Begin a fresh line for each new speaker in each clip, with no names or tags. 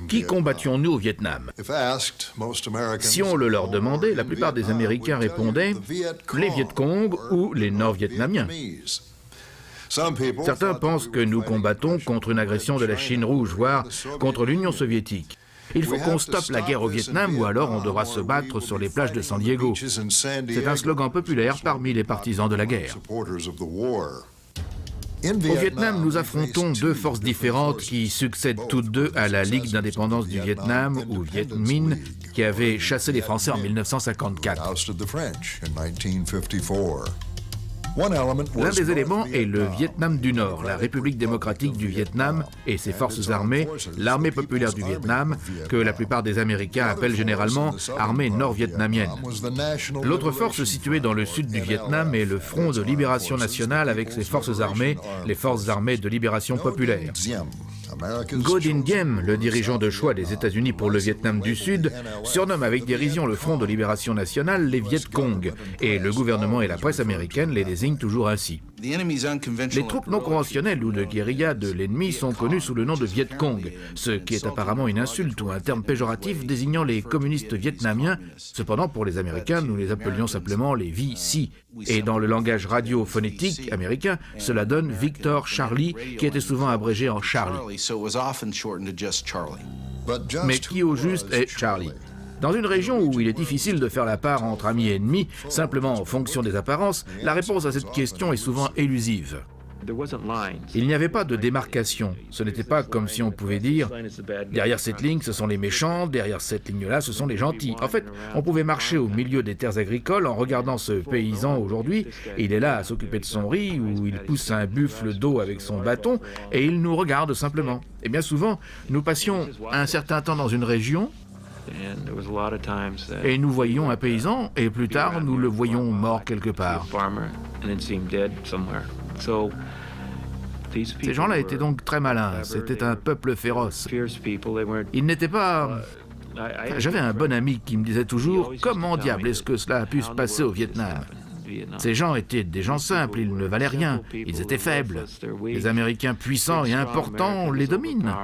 Qui combattions-nous au Vietnam? Si on le leur demandait, la plupart des Américains répondaient les Viet Cong ou les Nord-Vietnamiens. Certains pensent que nous combattons contre une agression de la Chine rouge, voire contre l'Union soviétique. Il faut qu'on stoppe la guerre au Vietnam ou alors on devra se battre sur les plages de San Diego. C'est un slogan populaire parmi les partisans de la guerre. Au Vietnam, nous affrontons deux forces différentes qui succèdent toutes deux à la Ligue d'indépendance du Vietnam, ou Viet Minh, qui avait chassé les Français en 1954. L'un des éléments est le Vietnam du Nord, la République démocratique du Vietnam et ses forces armées, l'armée populaire du Vietnam, que la plupart des Américains appellent généralement armée nord-vietnamienne. L'autre force située dans le sud du Vietnam est le Front de libération nationale avec ses forces armées, les forces armées de libération populaire. Ngo Dinh Diem, le dirigeant de choix des États-Unis pour le Vietnam du Sud, surnomme avec dérision le Front de libération nationale les Viet Cong, et le gouvernement et la presse américaine les désignent toujours ainsi. Les troupes non conventionnelles ou de guérilla de l'ennemi sont connues sous le nom de Viet Cong, ce qui est apparemment une insulte ou un terme péjoratif désignant les communistes vietnamiens. Cependant, pour les Américains, nous les appelions simplement les VC. Et dans le langage radiophonétique américain, cela donne Victor Charlie, qui était souvent abrégé en Charlie. Mais qui au juste est Charlie? Dans une région où il est difficile de faire la part entre amis et ennemis, simplement en fonction des apparences, la réponse à cette question est souvent élusive. Il n'y avait pas de démarcation. Ce n'était pas comme si on pouvait dire « derrière cette ligne, ce sont les méchants, derrière cette ligne-là, ce sont les gentils ». En fait, on pouvait marcher au milieu des terres agricoles en regardant ce paysan aujourd'hui. Il est là à s'occuper de son riz, ou il pousse un buffle d'eau avec son bâton, et il nous regarde simplement. Et bien souvent, nous passions un certain temps dans une région, et nous voyions un paysan, et plus tard, nous le voyions mort quelque part. Ces gens-là étaient donc très malins, c'était un peuple féroce. Ils n'étaient pas... J'avais un bon ami qui me disait toujours « Comment diable est-ce que cela a pu se passer au Vietnam ?» Ces gens étaient des gens simples, ils ne valaient rien, ils étaient faibles. Les Américains puissants et importants les dominent.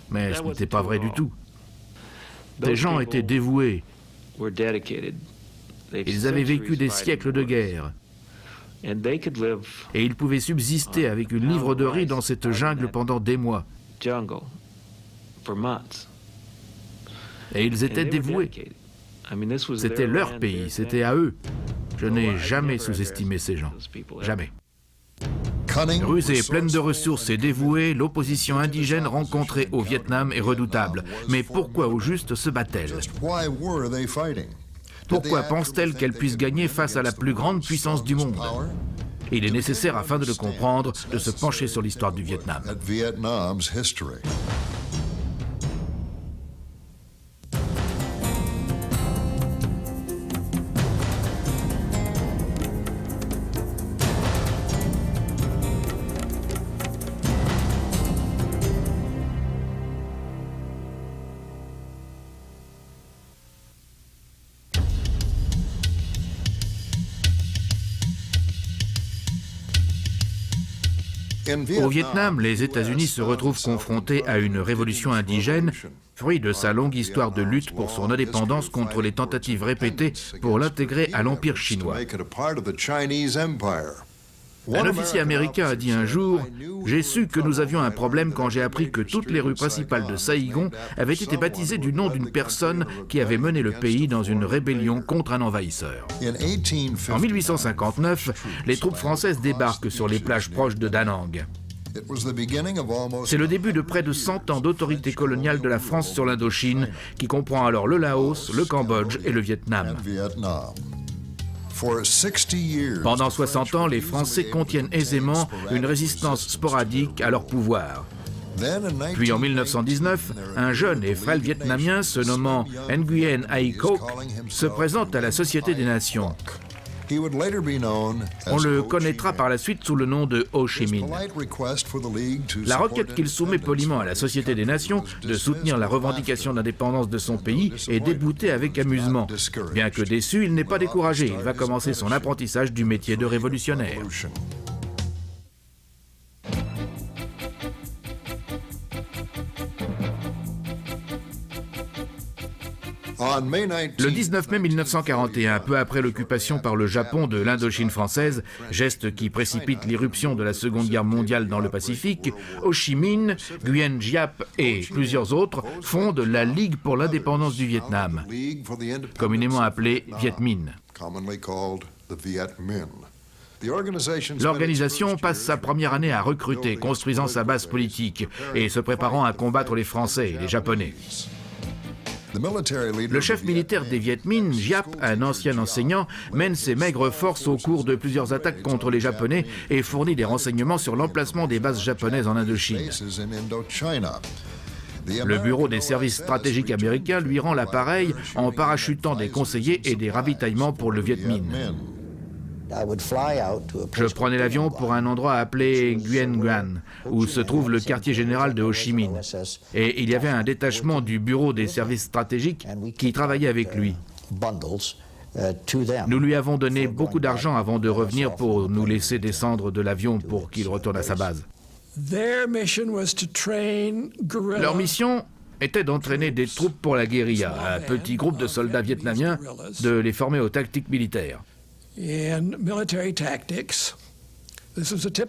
Mais ce n'était pas vrai du tout. Ces gens étaient dévoués. Ils avaient vécu des siècles de guerre. Et ils pouvaient subsister avec une livre de riz dans cette jungle pendant des mois. Et ils étaient dévoués. C'était leur pays, c'était à eux. Je n'ai jamais sous-estimé ces gens. Jamais. Rusée, pleine de ressources et dévouée, l'opposition indigène rencontrée au Vietnam est redoutable. Mais pourquoi au juste se bat-elle? Pourquoi pense-t-elle qu'elle puisse gagner face à la plus grande puissance du monde? Il est nécessaire, afin de le comprendre, de se pencher sur l'histoire du Vietnam. Au Vietnam, les États-Unis se retrouvent confrontés à une révolution indigène, fruit de sa longue histoire de lutte pour son indépendance contre les tentatives répétées pour l'intégrer à l'Empire chinois. Un officier américain a dit un jour « J'ai su que nous avions un problème quand j'ai appris que toutes les rues principales de Saïgon avaient été baptisées du nom d'une personne qui avait mené le pays dans une rébellion contre un envahisseur. » En 1859, les troupes françaises débarquent sur les plages proches de Da Nang. C'est le début de près de 100 ans d'autorité coloniale de la France sur l'Indochine, qui comprend alors le Laos, le Cambodge et le Vietnam. Pendant 60 ans, les Français contiennent aisément une résistance sporadique à leur pouvoir. Puis en 1919, un jeune et frêle Vietnamien se nommant Nguyen Ai Quoc se présente à la Société des Nations. On le connaîtra par la suite sous le nom de Ho Chi Minh. La requête qu'il soumet poliment à la Société des Nations de soutenir la revendication d'indépendance de son pays est déboutée avec amusement. Bien que déçu, il n'est pas découragé. Il va commencer son apprentissage du métier de révolutionnaire. Le 19 mai 1941, peu après l'occupation par le Japon de l'Indochine française, geste qui précipite l'irruption de la Seconde Guerre mondiale dans le Pacifique, Ho Chi Minh, Nguyen Giap et plusieurs autres fondent la Ligue pour l'indépendance du Vietnam, communément appelée Viet Minh. L'organisation passe sa première année à recruter, construisant sa base politique et se préparant à combattre les Français et les Japonais. Le chef militaire des Viet Minh, Giap, un ancien enseignant, mène ses maigres forces au cours de plusieurs attaques contre les Japonais et fournit des renseignements sur l'emplacement des bases japonaises en Indochine. Le Bureau des services stratégiques américains lui rend l'appareil en parachutant des conseillers et des ravitaillements pour le Viet Minh. Je prenais l'avion pour un endroit appelé Nguyen Nguyen, où se trouve le quartier général de Ho Chi Minh. Et il y avait un détachement du Bureau des services stratégiques qui travaillait avec lui. Nous lui avons donné beaucoup d'argent avant de revenir pour nous laisser descendre de l'avion pour qu'il retourne à sa base. Leur mission était d'entraîner des troupes pour la guérilla, un petit groupe de soldats vietnamiens, de les former aux tactiques militaires.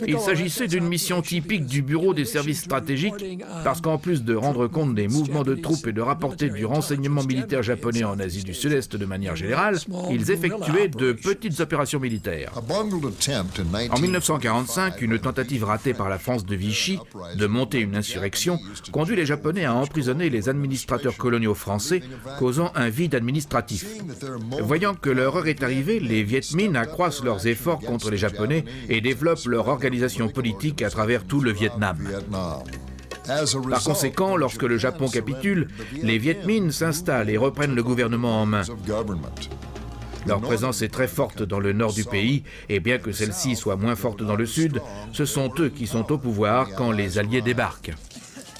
Il s'agissait d'une mission typique du Bureau des services stratégiques parce qu'en plus de rendre compte des mouvements de troupes et de rapporter du renseignement militaire japonais en Asie du Sud-Est de manière générale, ils effectuaient de petites opérations militaires. En 1945, une tentative ratée par la France de Vichy de monter une insurrection conduit les Japonais à emprisonner les administrateurs coloniaux français, causant un vide administratif. Voyant que leur heure est arrivée, les Viet Minh accroissent leurs efforts contre les Japonais et développent leur organisation politique à travers tout le Vietnam. Par conséquent, lorsque le Japon capitule, les Viet Minh s'installent et reprennent le gouvernement en main. Leur présence est très forte dans le nord du pays, et bien que celle-ci soit moins forte dans le sud, ce sont eux qui sont au pouvoir quand les Alliés débarquent.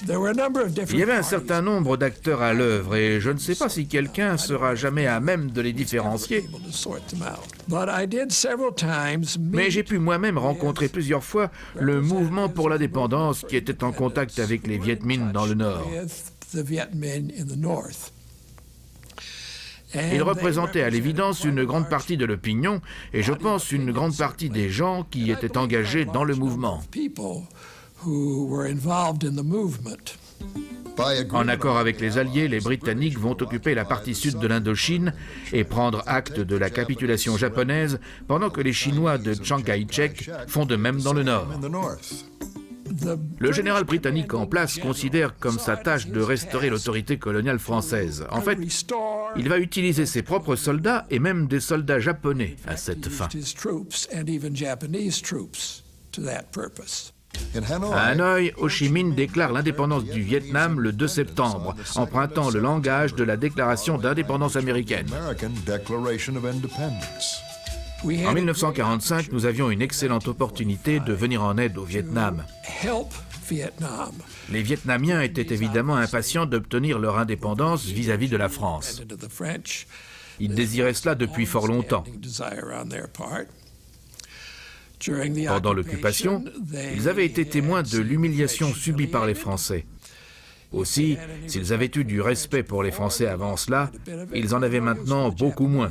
Il y avait un certain nombre d'acteurs à l'œuvre et je ne sais pas si quelqu'un sera jamais à même de les différencier. Mais j'ai pu moi-même rencontrer plusieurs fois le mouvement pour l'indépendance qui était en contact avec les Viet Minh dans le Nord. Ils représentaient à l'évidence une grande partie de l'opinion et je pense une grande partie des gens qui étaient engagés dans le mouvement. En accord avec les Alliés, les Britanniques vont occuper la partie sud de l'Indochine et prendre acte de la capitulation japonaise, pendant que les Chinois de Chiang Kai-shek font de même dans le nord. Le général britannique en place considère comme sa tâche de restaurer l'autorité coloniale française. En fait, il va utiliser ses propres soldats et même des soldats japonais à cette fin. À Hanoï, Ho Chi Minh déclare l'indépendance du Vietnam le 2 septembre, empruntant le langage de la déclaration d'indépendance américaine. En 1945, nous avions une excellente opportunité de venir en aide au Vietnam. Les Vietnamiens étaient évidemment impatients d'obtenir leur indépendance vis-à-vis de la France. Ils désiraient cela depuis fort longtemps. Pendant l'occupation, ils avaient été témoins de l'humiliation subie par les Français. Aussi, s'ils avaient eu du respect pour les Français avant cela, ils en avaient maintenant beaucoup moins.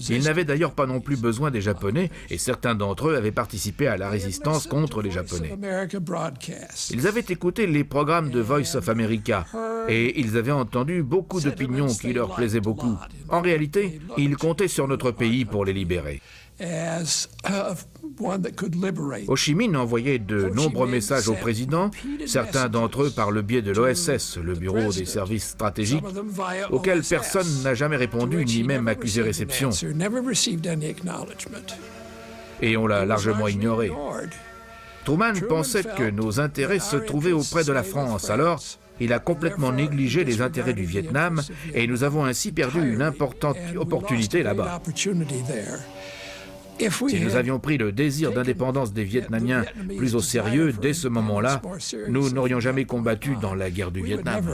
Ils n'avaient d'ailleurs pas non plus besoin des Japonais, et certains d'entre eux avaient participé à la résistance contre les Japonais. Ils avaient écouté les programmes de Voice of America, et ils avaient entendu beaucoup d'opinions qui leur plaisaient beaucoup. En réalité, ils comptaient sur notre pays pour les libérer. Ho Chi Minh envoyait de nombreux messages au président, certains d'entre eux par le biais de l'OSS, le Bureau des services stratégiques, auquel personne n'a jamais répondu ni même accusé réception. Et on l'a largement ignoré. Truman pensait que nos intérêts se trouvaient auprès de la France, alors il a complètement négligé les intérêts du Vietnam et nous avons ainsi perdu une importante opportunité là-bas. Si nous avions pris le désir d'indépendance des Vietnamiens plus au sérieux dès ce moment-là, nous n'aurions jamais combattu dans la guerre du Vietnam.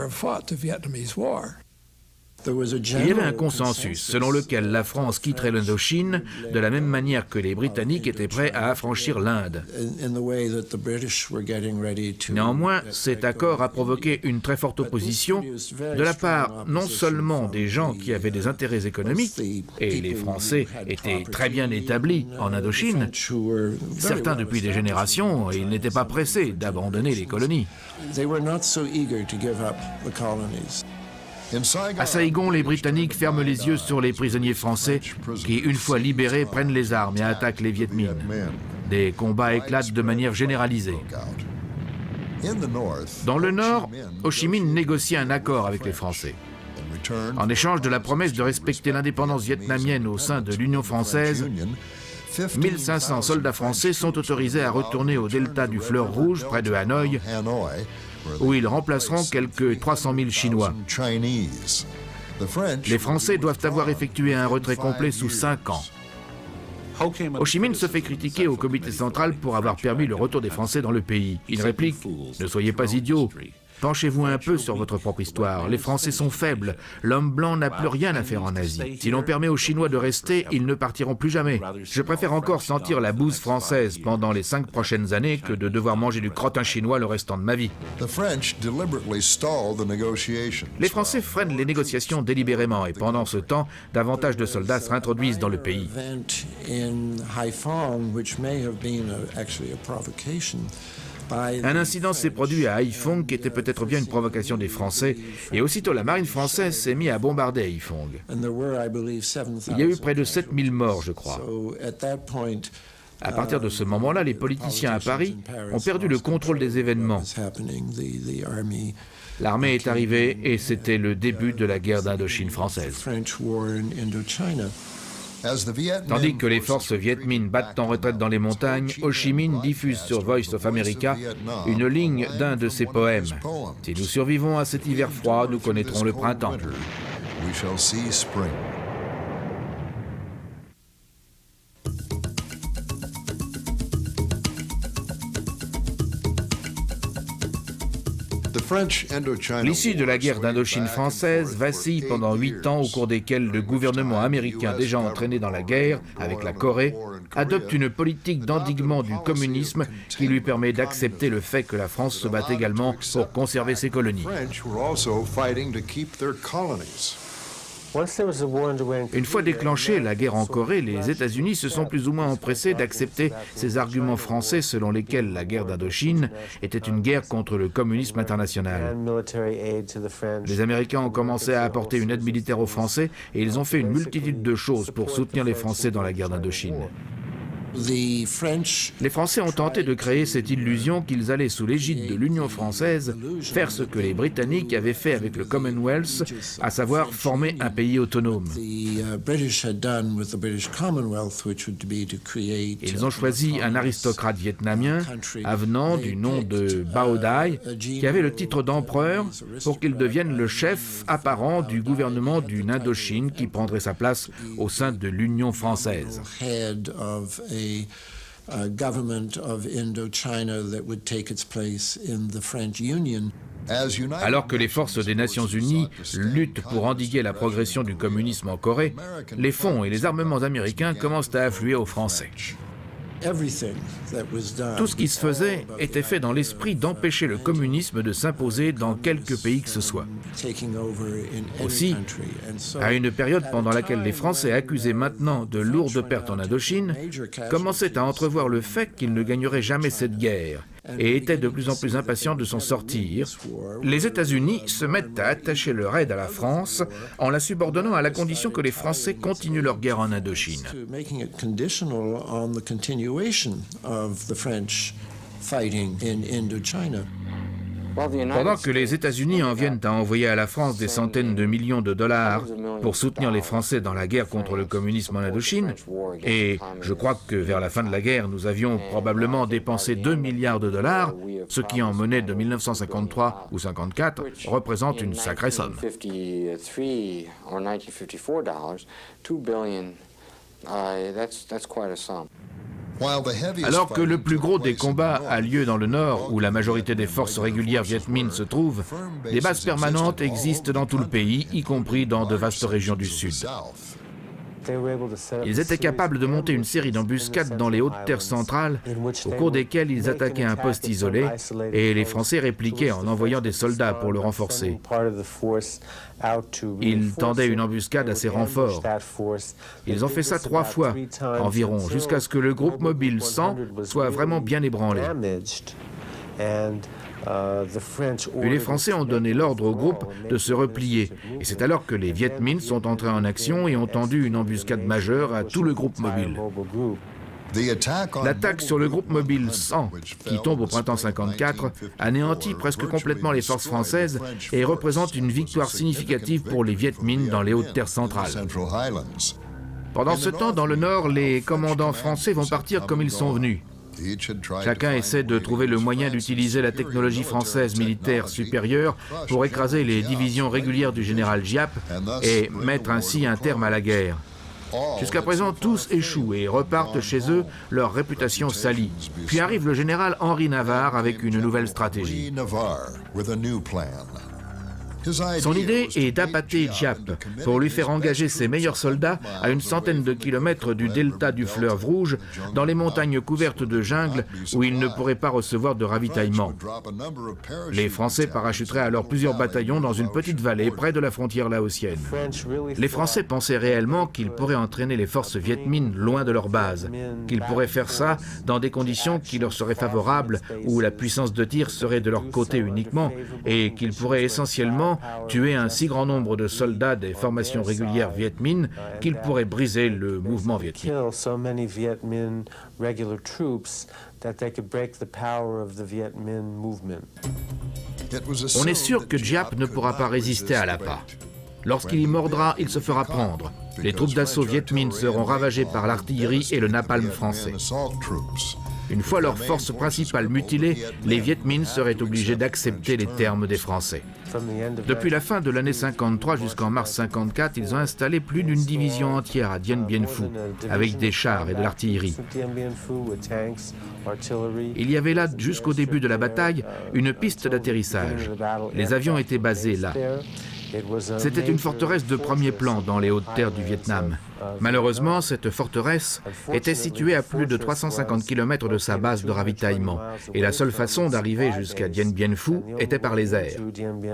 Il y avait un consensus selon lequel la France quitterait l'Indochine de la même manière que les Britanniques étaient prêts à affranchir l'Inde. Néanmoins, cet accord a provoqué une très forte opposition de la part non seulement des gens qui avaient des intérêts économiques, et les Français étaient très bien établis en Indochine, certains depuis des générations, et ils n'étaient pas pressés d'abandonner les colonies. À Saïgon, les Britanniques ferment les yeux sur les prisonniers français qui, une fois libérés, prennent les armes et attaquent les Viet Minh. Des combats éclatent de manière généralisée. Dans le Nord, Ho Chi Minh négocie un accord avec les Français. En échange de la promesse de respecter l'indépendance vietnamienne au sein de l'Union française, 1500 soldats français sont autorisés à retourner au delta du Fleuve Rouge, près de Hanoï, où ils remplaceront quelques 300 000 Chinois. Les Français doivent avoir effectué un retrait complet sous 5 ans. Ho Chi Minh se fait critiquer au comité central pour avoir permis le retour des Français dans le pays. Il réplique « Ne soyez pas idiots. Penchez-vous un peu sur votre propre histoire. Les Français sont faibles. L'homme blanc n'a plus rien à faire en Asie. Si l'on permet aux Chinois de rester, ils ne partiront plus jamais. Je préfère encore sentir la bouse française pendant les 5 prochaines années que de devoir manger du crottin chinois le restant de ma vie. » Les Français freinent les négociations délibérément et pendant ce temps, davantage de soldats se réintroduisent dans le pays. Un incident s'est produit à Haiphong qui était peut-être bien une provocation des Français et aussitôt la marine française s'est mise à bombarder Haiphong. Il y a eu près de 7000 morts, je crois. À partir de ce moment-là, les politiciens à Paris ont perdu le contrôle des événements. L'armée est arrivée et c'était le début de la guerre d'Indochine française. Tandis que les forces Viet Minh battent en retraite dans les montagnes, Ho Chi Minh diffuse sur Voice of America une ligne d'un de ses poèmes. « Si nous survivons à cet hiver froid, nous connaîtrons le printemps. » L'issue de la guerre d'Indochine française vacille pendant 8 ans au cours desquels le gouvernement américain déjà entraîné dans la guerre avec la Corée adopte une politique d'endiguement du communisme qui lui permet d'accepter le fait que la France se bat également pour conserver ses colonies. Une fois déclenchée la guerre en Corée, les États-Unis se sont plus ou moins empressés d'accepter ces arguments français selon lesquels la guerre d'Indochine était une guerre contre le communisme international. Les Américains ont commencé à apporter une aide militaire aux Français et ils ont fait une multitude de choses pour soutenir les Français dans la guerre d'Indochine. Les Français ont tenté de créer cette illusion qu'ils allaient, sous l'égide de l'Union française, faire ce que les Britanniques avaient fait avec le Commonwealth, à savoir former un pays autonome. Ils ont choisi un aristocrate vietnamien, avenant du nom de Bao Dai, qui avait le titre d'empereur pour qu'il devienne le chef apparent du gouvernement d'une Indochine qui prendrait sa place au sein de l'Union française. Alors que les forces des Nations Unies luttent pour endiguer la progression du communisme en Corée, les fonds et les armements américains commencent à affluer aux Français. Tout ce qui se faisait était fait dans l'esprit d'empêcher le communisme de s'imposer dans quelque pays que ce soit. Aussi, à une période pendant laquelle les Français, accusés maintenant de lourdes pertes en Indochine, commençaient à entrevoir le fait qu'ils ne gagneraient jamais cette guerre et étaient de plus en plus impatients de s'en sortir, les États-Unis se mettent à attacher leur aide à la France en la subordonnant à la condition que les Français continuent leur guerre en Indochine. Pendant que les États-Unis en viennent à envoyer à la France des centaines de millions de dollars pour soutenir les Français dans la guerre contre le communisme en Indochine, et je crois que vers la fin de la guerre, nous avions probablement dépensé 2 milliards de dollars, ce qui en monnaie de 1953 ou 1954 représente une sacrée somme. Alors que le plus gros des combats a lieu dans le nord, où la majorité des forces régulières Viet Minh se trouvent, des bases permanentes existent dans tout le pays, y compris dans de vastes régions du sud. Ils étaient capables de monter une série d'embuscades dans les hautes terres centrales, au cours desquelles ils attaquaient un poste isolé, et les Français répliquaient en envoyant des soldats pour le renforcer. Ils tendaient une embuscade à ces renforts. Ils ont fait ça 3 fois environ, jusqu'à ce que le groupe mobile 100 soit vraiment bien ébranlé. Puis les Français ont donné l'ordre au groupe de se replier. Et c'est alors que les Viet Minh sont entrés en action et ont tendu une embuscade majeure à tout le groupe mobile. L'attaque sur le groupe mobile 100, qui tombe au printemps 54, anéantit presque complètement les forces françaises et représente une victoire significative pour les Viet Minh dans les hautes terres centrales. Pendant ce temps, dans le nord, les commandants français vont partir comme ils sont venus. Chacun essaie de trouver le moyen d'utiliser la technologie française militaire supérieure pour écraser les divisions régulières du général Giap et mettre ainsi un terme à la guerre. Jusqu'à présent, tous échouent et repartent chez eux, leur réputation salie. Puis arrive le général Henri Navarre avec une nouvelle stratégie. Son idée est d'appâter Giap pour lui faire engager ses meilleurs soldats à une centaine de kilomètres du delta du fleuve Rouge, dans les montagnes couvertes de jungle où il ne pourrait pas recevoir de ravitaillement. Les Français parachuteraient alors plusieurs bataillons dans une petite vallée près de la frontière laotienne. Les Français pensaient réellement qu'ils pourraient entraîner les forces Viet Minh loin de leur base, qu'ils pourraient faire ça dans des conditions qui leur seraient favorables, où la puissance de tir serait de leur côté uniquement, et qu'ils pourraient essentiellement tuer un si grand nombre de soldats des formations régulières Viet Minh qu'ils pourraient briser le mouvement Viet Minh. On est sûr que Giap ne pourra pas résister à l'appât. Lorsqu'il y mordra, il se fera prendre. Les troupes d'assaut Viet Minh seront ravagées par l'artillerie et le napalm français. Une fois leur force principale mutilée, les Viet Minh seraient obligés d'accepter les termes des Français. Depuis la fin de l'année 53 jusqu'en mars 54, ils ont installé plus d'une division entière à Dien Bien Phu, avec des chars et de l'artillerie. Il y avait là, jusqu'au début de la bataille, une piste d'atterrissage. Les avions étaient basés là. C'était une forteresse de premier plan dans les hautes terres du Vietnam. Malheureusement, cette forteresse était située à plus de 350 km de sa base de ravitaillement, et la seule façon d'arriver jusqu'à Dien Bien Phu était par les airs.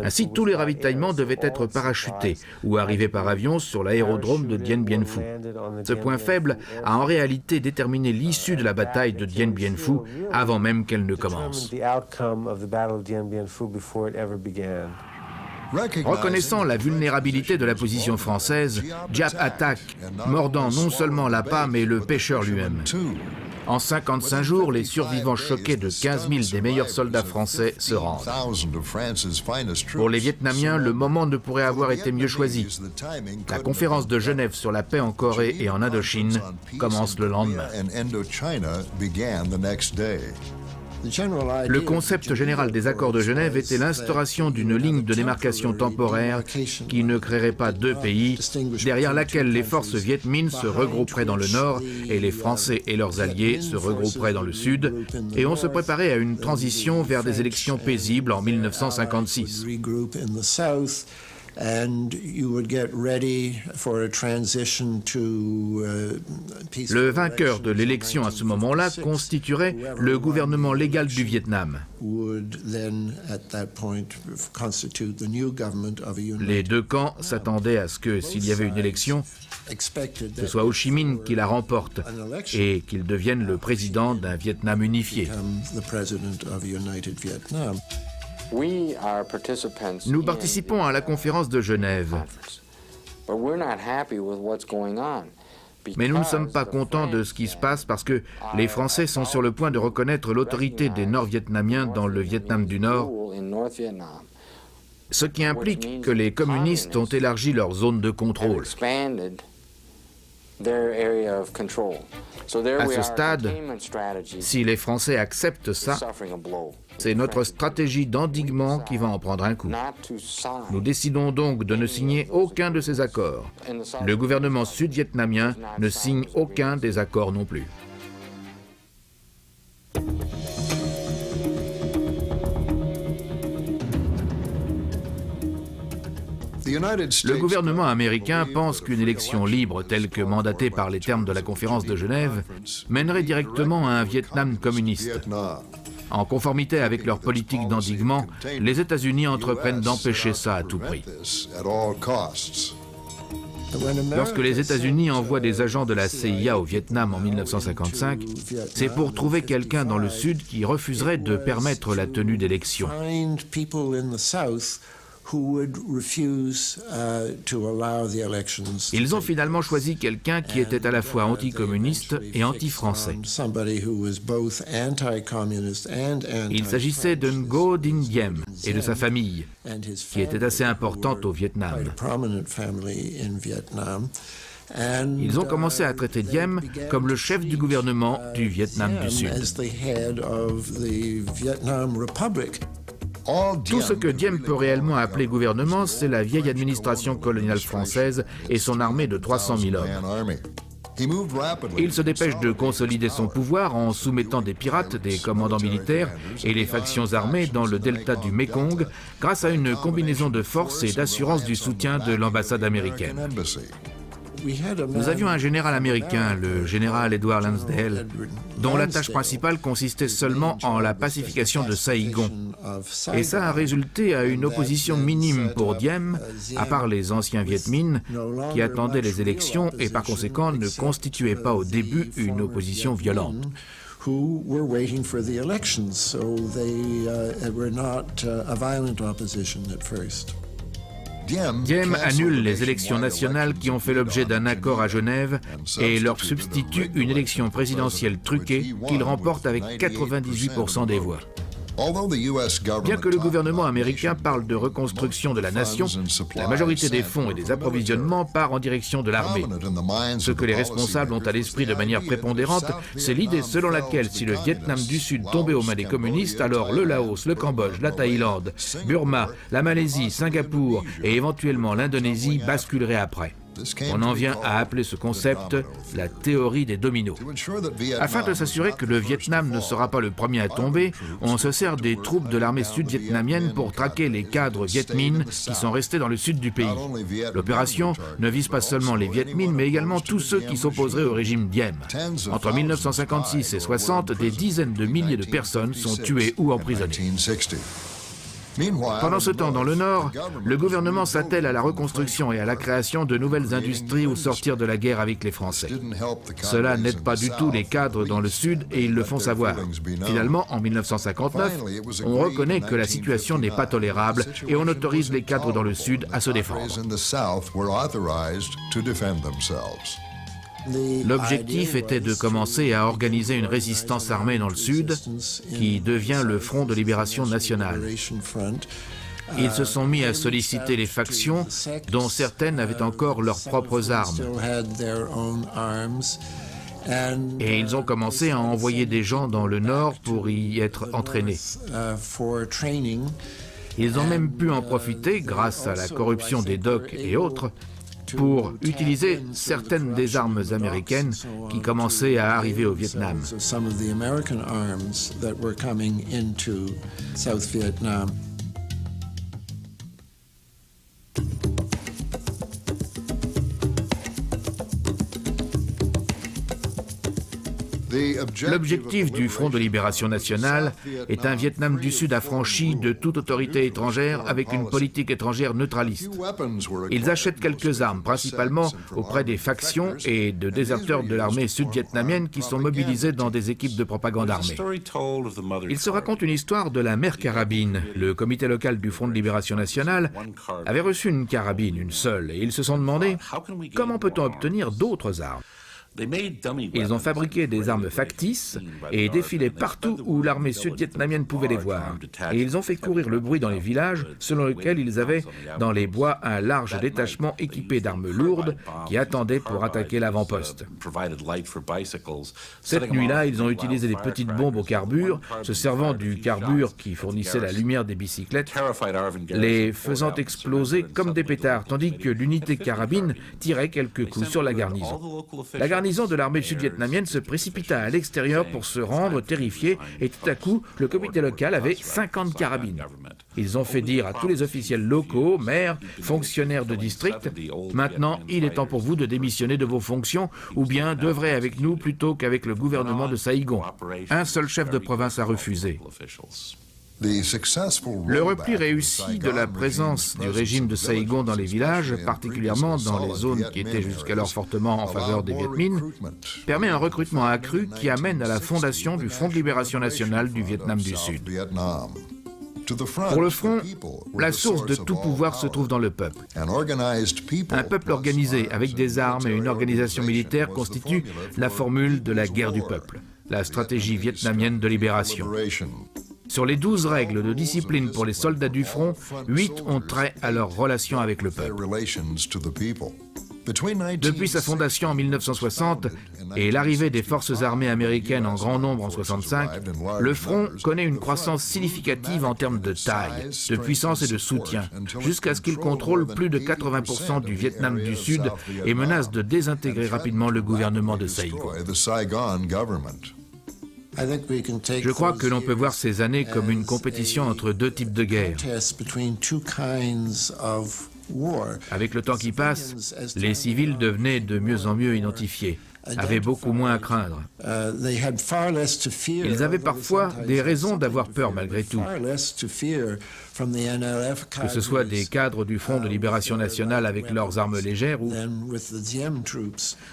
Ainsi, tous les ravitaillements devaient être parachutés ou arriver par avion sur l'aérodrome de Dien Bien Phu. Ce point faible a en réalité déterminé l'issue de la bataille de Dien Bien Phu avant même qu'elle ne commence. Reconnaissant la vulnérabilité de la position française, Giap attaque, mordant non seulement l'appât, mais le pêcheur lui-même. En 55 jours, les survivants choqués de 15 000 des meilleurs soldats français se rendent. Pour les Vietnamiens, le moment ne pourrait avoir été mieux choisi. La conférence de Genève sur la paix en Corée et en Indochine commence le lendemain. Le concept général des accords de Genève était l'instauration d'une ligne de démarcation temporaire qui ne créerait pas deux pays, derrière laquelle les forces Viet Minh se regrouperaient dans le nord et les Français et leurs alliés se regrouperaient dans le sud, et on se préparait à une transition vers des élections paisibles en 1956. Le vainqueur de l'élection à ce moment-là constituerait le gouvernement légal du Vietnam. Les deux camps s'attendaient à ce que, s'il y avait une élection, ce soit Ho Chi Minh qui la remporte et qu'il devienne le président d'un Vietnam unifié. Nous participons à la conférence de Genève. Mais nous ne sommes pas contents de ce qui se passe parce que les Français sont sur le point de reconnaître l'autorité des Nord-Vietnamiens dans le Vietnam du Nord, ce qui implique que les communistes ont élargi leur zone de contrôle. À ce stade, si les Français acceptent ça, c'est notre stratégie d'endiguement qui va en prendre un coup. Nous décidons donc de ne signer aucun de ces accords. Le gouvernement sud-vietnamien ne signe aucun des accords non plus. Le gouvernement américain pense qu'une élection libre, telle que mandatée par les termes de la conférence de Genève, mènerait directement à un Vietnam communiste. En conformité avec leur politique d'endiguement, les États-Unis entreprennent d'empêcher ça à tout prix. Lorsque les États-Unis envoient des agents de la CIA au Vietnam en 1955, c'est pour trouver quelqu'un dans le Sud qui refuserait de permettre la tenue d'élections. Ils ont finalement choisi quelqu'un qui était à la fois anticommuniste et anti-français. Il s'agissait de Ngo Dinh Diem et de sa famille, qui était assez importante au Vietnam. Ils ont commencé à traiter Diem comme le chef du gouvernement du Vietnam du Sud. Tout ce que Diem peut réellement appeler gouvernement, c'est la vieille administration coloniale française et son armée de 300 000 hommes. Il se dépêche de consolider son pouvoir en soumettant des pirates, des commandants militaires et les factions armées dans le delta du Mekong grâce à une combinaison de forces et d'assurance du soutien de l'ambassade américaine. Nous avions un général américain, le général Edward Lansdale, dont la tâche principale consistait seulement en la pacification de Saïgon. Et ça a résulté à une opposition minime pour Diem, à part les anciens Viet Minh, qui attendaient les élections et par conséquent ne constituaient pas au début une opposition violente. Diem annule les élections nationales qui ont fait l'objet d'un accord à Genève et leur substitue une élection présidentielle truquée qu'il remporte avec 98% des voix. Bien que le gouvernement américain parle de reconstruction de la nation, la majorité des fonds et des approvisionnements part en direction de l'armée. Ce que les responsables ont à l'esprit de manière prépondérante, c'est l'idée selon laquelle si le Vietnam du Sud tombait aux mains des communistes, alors le Laos, le Cambodge, la Thaïlande, Burma, la Malaisie, Singapour et éventuellement l'Indonésie basculeraient après. On en vient à appeler ce concept la théorie des dominos. Afin de s'assurer que le Vietnam ne sera pas le premier à tomber, on se sert des troupes de l'armée sud-vietnamienne pour traquer les cadres Viet Minh qui sont restés dans le sud du pays. L'opération ne vise pas seulement les Viet Minh, mais également tous ceux qui s'opposeraient au régime Diem. Entre 1956 et 60, des dizaines de milliers de personnes sont tuées ou emprisonnées. Pendant ce temps, dans le Nord, le gouvernement s'attelle à la reconstruction et à la création de nouvelles industries au sortir de la guerre avec les Français. Cela n'aide pas du tout les cadres dans le Sud et ils le font savoir. Finalement, en 1959, on reconnaît que la situation n'est pas tolérable et on autorise les cadres dans le Sud à se défendre. L'objectif était de commencer à organiser une résistance armée dans le Sud qui devient le Front de Libération Nationale. Ils se sont mis à solliciter les factions dont certaines avaient encore leurs propres armes. Et ils ont commencé à envoyer des gens dans le Nord pour y être entraînés. Ils ont même pu en profiter, grâce à la corruption des docks et autres, pour utiliser certaines des armes américaines qui commençaient à arriver au Vietnam. L'objectif du Front de Libération Nationale est un Vietnam du Sud affranchi de toute autorité étrangère avec une politique étrangère neutraliste. Ils achètent quelques armes, principalement auprès des factions et de déserteurs de l'armée sud-vietnamienne qui sont mobilisés dans des équipes de propagande armée. Il se raconte une histoire de la mère carabine. Le comité local du Front de Libération Nationale avait reçu une carabine, une seule, et ils se sont demandé comment peut-on obtenir d'autres armes. Ils ont fabriqué des armes factices et défilé partout où l'armée sud-vietnamienne pouvait les voir. Et ils ont fait courir le bruit dans les villages selon lequel ils avaient dans les bois un large détachement équipé d'armes lourdes qui attendait pour attaquer l'avant-poste. Cette nuit-là, ils ont utilisé des petites bombes au carbure, se servant du carbure qui fournissait la lumière des bicyclettes, les faisant exploser comme des pétards, tandis que l'unité carabine tirait quelques coups sur la garnison. La garnison de l'armée sud-vietnamienne se précipita à l'extérieur pour se rendre terrifiés et tout à coup, le comité local avait 50 carabines. Ils ont fait dire à tous les officiels locaux, maires, fonctionnaires de district, « Maintenant, il est temps pour vous de démissionner de vos fonctions ou bien d'œuvrer avec nous plutôt qu'avec le gouvernement de Saïgon. » Un seul chef de province a refusé. Le repli réussi de la présence du régime de Saïgon dans les villages, particulièrement dans les zones qui étaient jusqu'alors fortement en faveur des Viet Minh, permet un recrutement accru qui amène à la fondation du Front de libération nationale du Vietnam du Sud. Pour le Front, la source de tout pouvoir se trouve dans le peuple. Un peuple organisé avec des armes et une organisation militaire constitue la formule de la guerre du peuple, la stratégie vietnamienne de libération. Sur les 12 règles de discipline pour les soldats du front, 8 ont trait à leur relation avec le peuple. Depuis sa fondation en 1960 et l'arrivée des forces armées américaines en grand nombre en 1965, le front connaît une croissance significative en termes de taille, de puissance et de soutien, jusqu'à ce qu'il contrôle plus de 80% du Vietnam du Sud et menace de désintégrer rapidement le gouvernement de Saïgon. Je crois que l'on peut voir ces années comme une compétition entre deux types de guerre. Avec le temps qui passe, les civils devenaient de mieux en mieux identifiés, avaient beaucoup moins à craindre. Ils avaient parfois des raisons d'avoir peur malgré tout. Que ce soit des cadres du Front de libération nationale avec leurs armes légères ou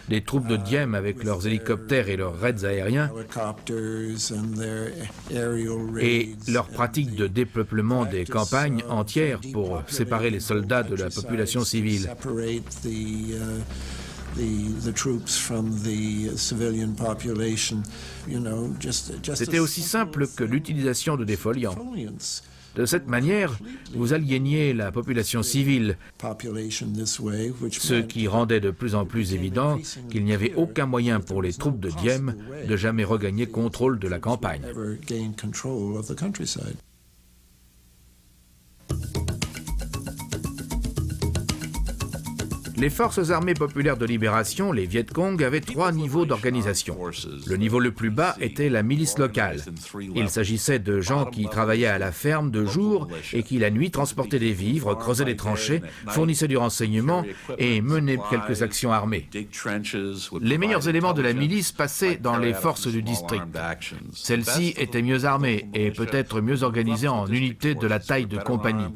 des troupes de Diem avec leurs hélicoptères et leurs raids aériens et leur pratique de dépeuplement des campagnes entières pour séparer les soldats de la population civile. C'était aussi simple que l'utilisation de défoliants. De cette manière, vous aliéniez la population civile, ce qui rendait de plus en plus évident qu'il n'y avait aucun moyen pour les troupes de Diem de jamais regagner contrôle de la campagne. Les forces armées populaires de libération, les Viet Cong, avaient 3 niveaux d'organisation. Le niveau le plus bas était la milice locale. Il s'agissait de gens qui travaillaient à la ferme de jour et qui la nuit transportaient des vivres, creusaient des tranchées, fournissaient du renseignement et menaient quelques actions armées. Les meilleurs éléments de la milice passaient dans les forces du district. Celles-ci étaient mieux armées et peut-être mieux organisées en unités de la taille de compagnie.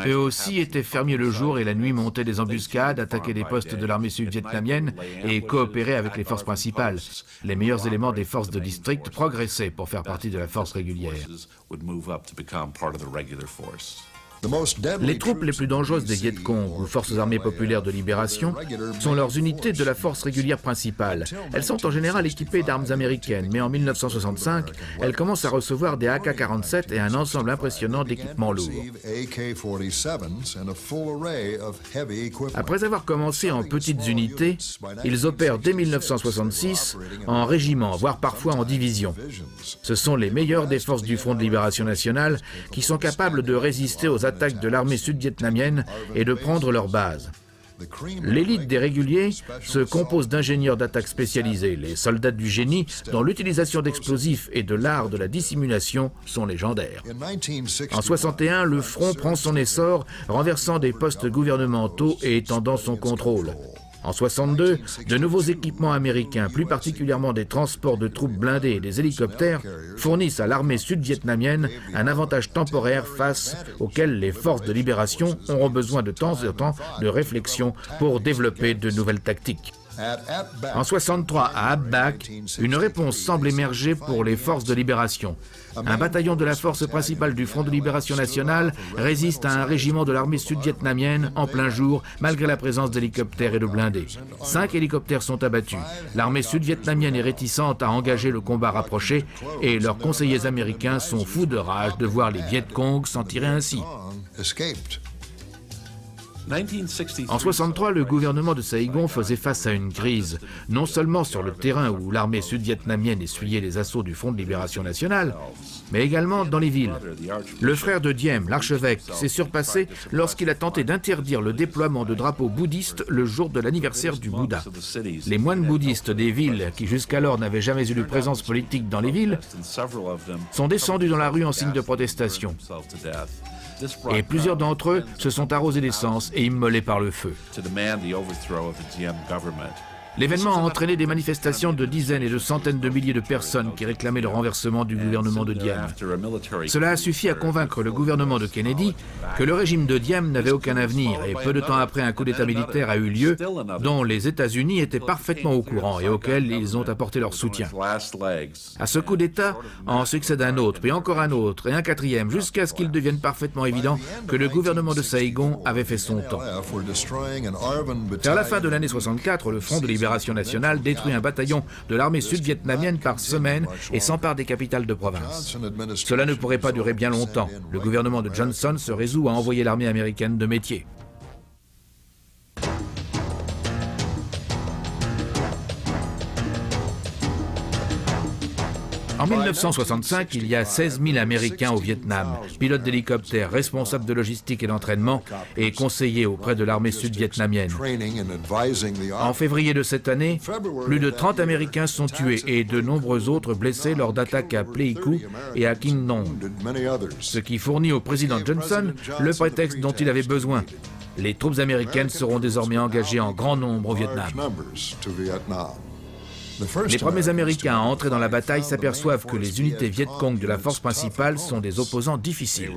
Eux aussi étaient fermiers le jour et la nuit montaient des embuscades, attaquer des postes de l'armée sud-vietnamienne et coopérer avec les forces principales. Les meilleurs éléments des forces de district progressaient pour faire partie de la force régulière. Les troupes les plus dangereuses des Viet Cong, ou forces armées populaires de libération, sont leurs unités de la force régulière principale. Elles sont en général équipées d'armes américaines, mais en 1965, elles commencent à recevoir des AK-47 et un ensemble impressionnant d'équipements lourds. Après avoir commencé en petites unités, ils opèrent dès 1966 en régiments, voire parfois en divisions. Ce sont les meilleurs des forces du Front de libération nationale qui sont capables de résister aux attaques de l'armée sud-vietnamienne et de prendre leur base. L'élite des réguliers se compose d'ingénieurs d'attaque spécialisés. Les soldats du génie, dont l'utilisation d'explosifs et de l'art de la dissimulation sont légendaires. En 1961, le front prend son essor, renversant des postes gouvernementaux et étendant son contrôle. En 1962, de nouveaux équipements américains, plus particulièrement des transports de troupes blindées et des hélicoptères, fournissent à l'armée sud-vietnamienne un avantage temporaire face auquel les forces de libération auront besoin de temps en temps de réflexion pour développer de nouvelles tactiques. En 1963, à Ap Bac, une réponse semble émerger pour les forces de libération. Un bataillon de la force principale du Front de libération nationale résiste à un régiment de l'armée sud-vietnamienne en plein jour, malgré la présence d'hélicoptères et de blindés. 5 hélicoptères sont abattus. L'armée sud-vietnamienne est réticente à engager le combat rapproché et leurs conseillers américains sont fous de rage de voir les Viet Cong s'en tirer ainsi. En 1963, le gouvernement de Saigon faisait face à une crise, non seulement sur le terrain où l'armée sud-vietnamienne essuyait les assauts du Front de libération nationale, mais également dans les villes. Le frère de Diem, l'archevêque, s'est surpassé lorsqu'il a tenté d'interdire le déploiement de drapeaux bouddhistes le jour de l'anniversaire du Bouddha. Les moines bouddhistes des villes, qui jusqu'alors n'avaient jamais eu de présence politique dans les villes, sont descendus dans la rue en signe de protestation. Et plusieurs d'entre eux se sont arrosés d'essence et immolés par le feu. L'événement a entraîné des manifestations de dizaines et de centaines de milliers de personnes qui réclamaient le renversement du gouvernement de Diem. Cela a suffi à convaincre le gouvernement de Kennedy que le régime de Diem n'avait aucun avenir et peu de temps après un coup d'État militaire a eu lieu dont les États-Unis étaient parfaitement au courant et auquel ils ont apporté leur soutien. À ce coup d'État en succède un autre, puis encore un autre et un quatrième jusqu'à ce qu'il devienne parfaitement évident que le gouvernement de Saigon avait fait son temps. Vers la fin de l'année 64, le Front de libération nationale détruit un bataillon de l'armée sud-vietnamienne par semaine et s'empare des capitales de province. Cela ne pourrait pas durer bien longtemps. Le gouvernement de Johnson se résout à envoyer l'armée américaine de métier. En 1965, il y a 16 000 Américains au Vietnam, pilotes d'hélicoptères, responsables de logistique et d'entraînement et conseillers auprès de l'armée sud-vietnamienne. En février de cette année, plus de 30 Américains sont tués et de nombreux autres blessés lors d'attaques à Pleiku et à King Nong, ce qui fournit au président Johnson le prétexte dont il avait besoin. Les troupes américaines seront désormais engagées en grand nombre au Vietnam. Les premiers Américains à entrer dans la bataille s'aperçoivent que les unités Viet Cong de la force principale sont des opposants difficiles.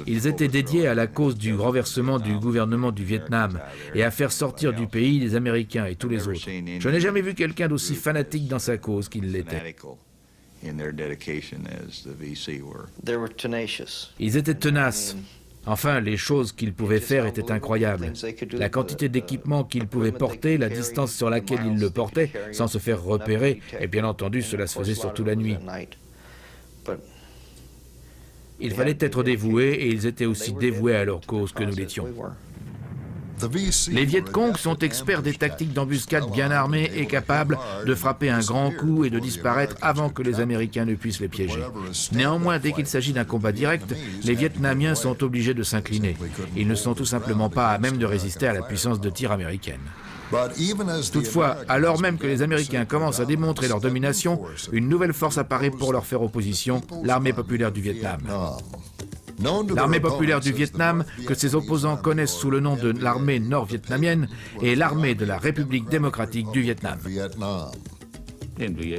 Ils étaient dédiés à la cause du renversement du gouvernement du Vietnam et à faire sortir du pays les Américains et tous les autres. Je n'ai jamais vu quelqu'un d'aussi fanatique dans sa cause qu'il l'était. Ils étaient tenaces. Enfin, les choses qu'ils pouvaient faire étaient incroyables. La quantité d'équipement qu'ils pouvaient porter, la distance sur laquelle ils le portaient, sans se faire repérer, et bien entendu, cela se faisait surtout la nuit. Il fallait être dévoués, et ils étaient aussi dévoués à leur cause que nous l'étions. Les Viet Cong sont experts des tactiques d'embuscade bien armés et capables de frapper un grand coup et de disparaître avant que les Américains ne puissent les piéger. Néanmoins, dès qu'il s'agit d'un combat direct, les Vietnamiens sont obligés de s'incliner. Ils ne sont tout simplement pas à même de résister à la puissance de tir américaine. Toutefois, alors même que les Américains commencent à démontrer leur domination, une nouvelle force apparaît pour leur faire opposition, l'armée populaire du Vietnam. L'armée populaire du Vietnam, que ses opposants connaissent sous le nom de l'armée nord-vietnamienne, est l'armée de la République démocratique du Vietnam.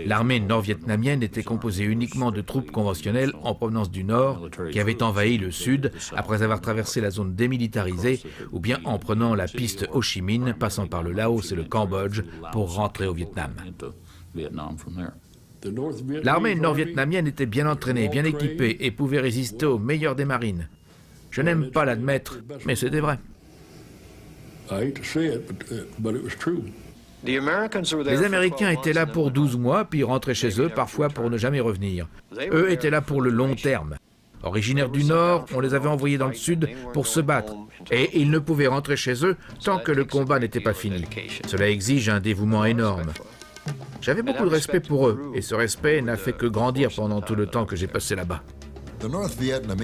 L'armée nord-vietnamienne était composée uniquement de troupes conventionnelles en provenance du nord qui avaient envahi le sud après avoir traversé la zone démilitarisée ou bien en prenant la piste Ho Chi Minh, passant par le Laos et le Cambodge pour rentrer au Vietnam. L'armée nord-vietnamienne était bien entraînée, bien équipée et pouvait résister aux meilleurs des marines. Je n'aime pas l'admettre, mais c'était vrai. Les Américains étaient là pour 12 mois, puis rentraient chez eux, parfois pour ne jamais revenir. Eux étaient là pour le long terme. Originaires du Nord, on les avait envoyés dans le Sud pour se battre, et ils ne pouvaient rentrer chez eux tant que le combat n'était pas fini. Cela exige un dévouement énorme. J'avais beaucoup de respect pour eux, et ce respect n'a fait que grandir pendant tout le temps que j'ai passé là-bas.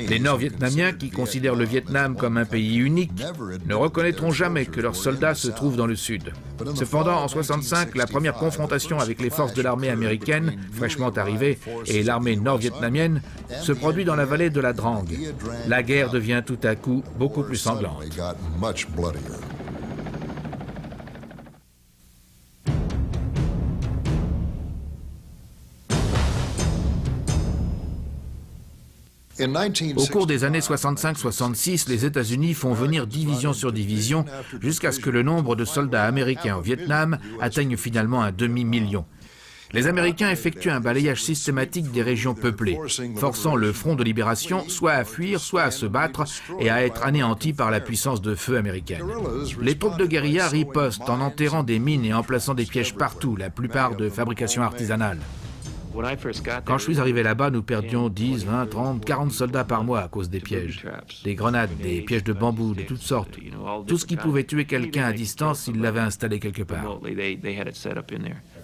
Les Nord-Vietnamiens, qui considèrent le Vietnam comme un pays unique, ne reconnaîtront jamais que leurs soldats se trouvent dans le Sud. Cependant, en 1965, la première confrontation avec les forces de l'armée américaine, fraîchement arrivée, et l'armée nord-vietnamienne, se produit dans la vallée de la Drang. La guerre devient tout à coup beaucoup plus sanglante. Au cours des années 65-66, les États-Unis font venir division sur division jusqu'à ce que le nombre de soldats américains au Vietnam atteigne finalement un demi-million. Les Américains effectuent un balayage systématique des régions peuplées, forçant le Front de libération soit à fuir, soit à se battre et à être anéantis par la puissance de feu américaine. Les troupes de guérilla ripostent en enterrant des mines et en plaçant des pièges partout, la plupart de fabrication artisanale. Quand je suis arrivé là-bas, nous perdions 10, 20, 30, 40 soldats par mois à cause des pièges. Des grenades, des pièges de bambou, de toutes sortes. Tout ce qui pouvait tuer quelqu'un à distance, ils l'avaient installé quelque part.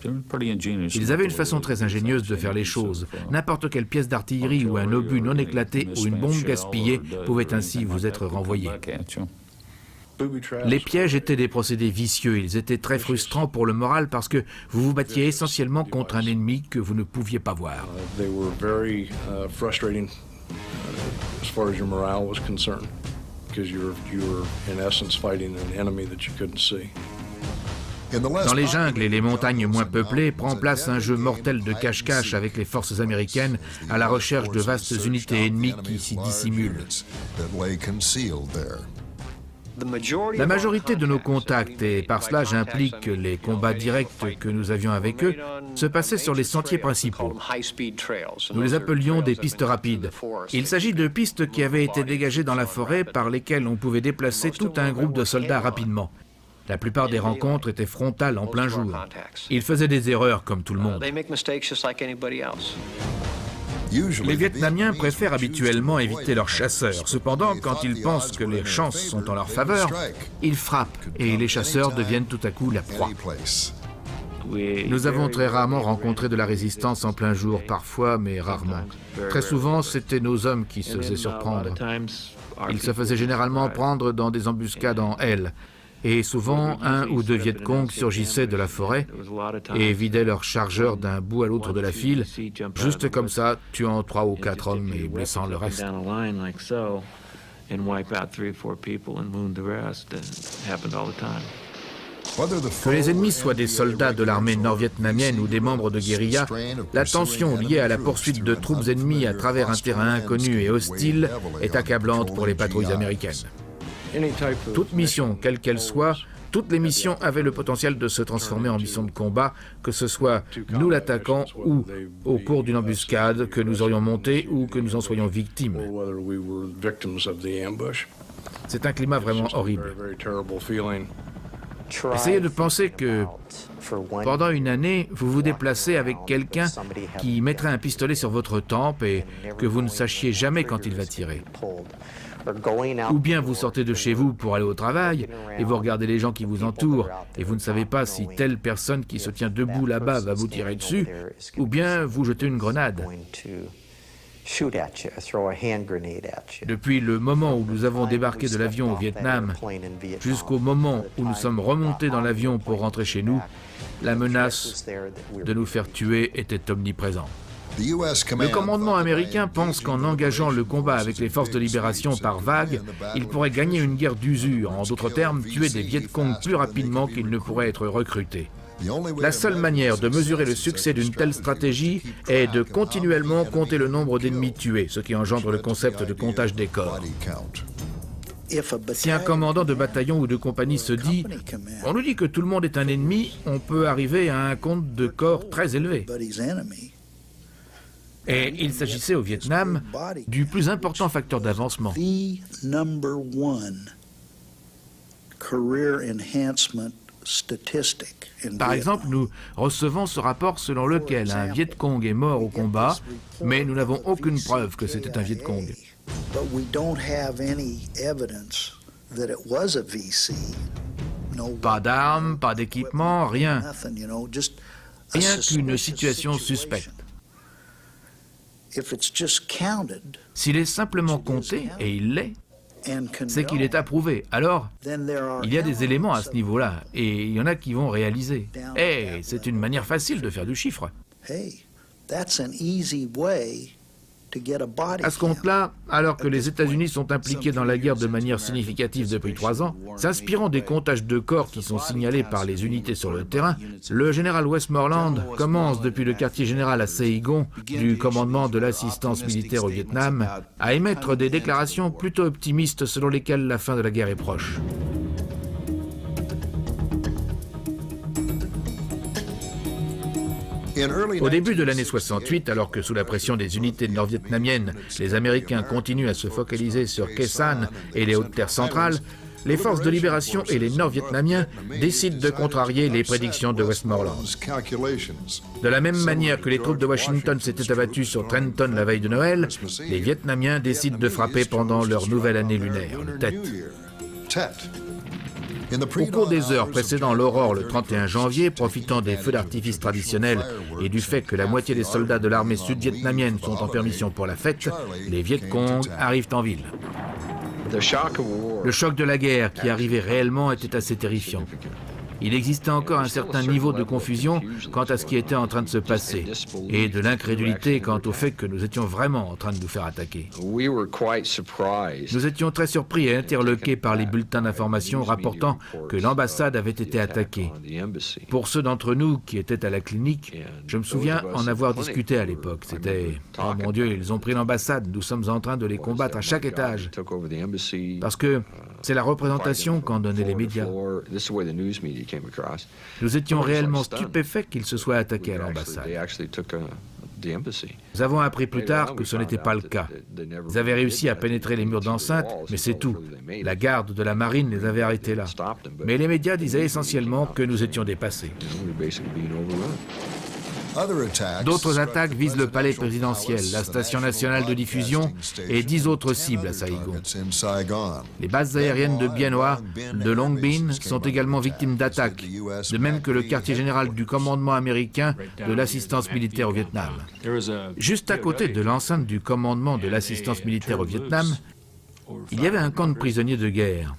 Ils avaient une façon très ingénieuse de faire les choses. N'importe quelle pièce d'artillerie ou un obus non éclaté ou une bombe gaspillée pouvait ainsi vous être renvoyé. Les pièges étaient des procédés vicieux. Ils étaient très frustrants pour le moral parce que vous vous battiez essentiellement contre un ennemi que vous ne pouviez pas voir. Dans les jungles et les montagnes moins peuplées, prend place un jeu mortel de cache-cache avec les forces américaines à la recherche de vastes unités ennemies qui s'y dissimulent. La majorité de nos contacts, et par cela j'implique les combats directs que nous avions avec eux, se passaient sur les sentiers principaux. Nous les appelions des pistes rapides. Il s'agit de pistes qui avaient été dégagées dans la forêt par lesquelles on pouvait déplacer tout un groupe de soldats rapidement. La plupart des rencontres étaient frontales en plein jour. Ils faisaient des erreurs comme tout le monde. Les Vietnamiens préfèrent habituellement éviter leurs chasseurs. Cependant, quand ils pensent que les chances sont en leur faveur, ils frappent et les chasseurs deviennent tout à coup la proie. Nous avons très rarement rencontré de la résistance en plein jour, parfois, mais rarement. Très souvent, c'était nos hommes qui se faisaient surprendre. Ils se faisaient généralement prendre dans des embuscades en L. Et souvent, un ou deux Viet Cong surgissaient de la forêt et vidaient leur chargeur d'un bout à l'autre de la file, juste comme ça, tuant 3 ou 4 hommes et blessant le reste. Que les ennemis soient des soldats de l'armée nord-vietnamienne ou des membres de guérilla, la tension liée à la poursuite de troupes ennemies à travers un terrain inconnu et hostile est accablante pour les patrouilles américaines. Toute mission, quelle qu'elle soit, toutes les missions avaient le potentiel de se transformer en mission de combat, que ce soit nous l'attaquant ou au cours d'une embuscade que nous aurions montée ou que nous en soyons victimes. C'est un climat vraiment horrible. Essayez de penser que pendant une année, vous vous déplacez avec quelqu'un qui mettrait un pistolet sur votre tempe et que vous ne sachiez jamais quand il va tirer. Ou bien vous sortez de chez vous pour aller au travail et vous regardez les gens qui vous entourent et vous ne savez pas si telle personne qui se tient debout là-bas va vous tirer dessus, ou bien vous jetez une grenade. Depuis le moment où nous avons débarqué de l'avion au Vietnam jusqu'au moment où nous sommes remontés dans l'avion pour rentrer chez nous, la menace de nous faire tuer était omniprésente. Le commandement américain pense qu'en engageant le combat avec les forces de libération par vagues, il pourrait gagner une guerre d'usure, en d'autres termes, tuer des Viet Cong plus rapidement qu'ils ne pourraient être recrutés. La seule manière de mesurer le succès d'une telle stratégie est de continuellement compter le nombre d'ennemis tués, ce qui engendre le concept de comptage des corps. Si un commandant de bataillon ou de compagnie se dit « on nous dit que tout le monde est un ennemi », on peut arriver à un compte de corps très élevé. Et il s'agissait au Vietnam du plus important facteur d'avancement. Par exemple, nous recevons ce rapport selon lequel un Viet Cong est mort au combat, mais nous n'avons aucune preuve que c'était un Viet Cong. Pas d'armes, pas d'équipement, rien. Rien qu'une situation suspecte. S'il est simplement compté, et il l'est, c'est qu'il est approuvé. Alors, il y a des éléments à ce niveau-là, et il y en a qui vont réaliser. Et c'est une manière facile de faire du chiffre. À ce compte-là, alors que les États-Unis sont impliqués dans la guerre de manière significative depuis 3 ans, s'inspirant des comptages de corps qui sont signalés par les unités sur le terrain, le général Westmoreland commence depuis le quartier général à Saigon, du commandement de l'assistance militaire au Vietnam, à émettre des déclarations plutôt optimistes selon lesquelles la fin de la guerre est proche. Au début de l'année 68, alors que sous la pression des unités nord-vietnamiennes, les Américains continuent à se focaliser sur Khe Sanh et les Hautes-Terres centrales, les forces de libération et les Nord-Vietnamiens décident de contrarier les prédictions de Westmoreland. De la même manière que les troupes de Washington s'étaient abattues sur Trenton la veille de Noël, les Vietnamiens décident de frapper pendant leur nouvelle année lunaire, le Tet. Au cours des heures précédant l'aurore le 31 janvier, profitant des feux d'artifice traditionnels et du fait que la moitié des soldats de l'armée sud-vietnamienne sont en permission pour la fête, les Viet Cong arrivent en ville. Le choc de la guerre qui arrivait réellement était assez terrifiant. Il existait encore un certain niveau de confusion quant à ce qui était en train de se passer et de l'incrédulité quant au fait que nous étions vraiment en train de nous faire attaquer. Nous étions très surpris et interloqués par les bulletins d'information rapportant que l'ambassade avait été attaquée. Pour ceux d'entre nous qui étaient à la clinique, je me souviens en avoir discuté à l'époque. C'était « Oh mon Dieu, ils ont pris l'ambassade, nous sommes en train de les combattre à chaque étage. » Parce que c'est la représentation qu'en donnaient les médias. Nous étions réellement stupéfaits qu'ils se soient attaqués à l'ambassade. Nous avons appris plus tard que ce n'était pas le cas. Ils avaient réussi à pénétrer les murs d'enceinte, mais c'est tout. La garde de la marine les avait arrêtés là. Mais les médias disaient essentiellement que nous étions dépassés. D'autres attaques visent le palais présidentiel, la station nationale de diffusion et 10 autres cibles à Saigon. Les bases aériennes de Bien Hoa, de Long Binh sont également victimes d'attaques, de même que le quartier général du commandement américain de l'assistance militaire au Vietnam. Juste à côté de l'enceinte du commandement de l'assistance militaire au Vietnam, il y avait un camp de prisonniers de guerre.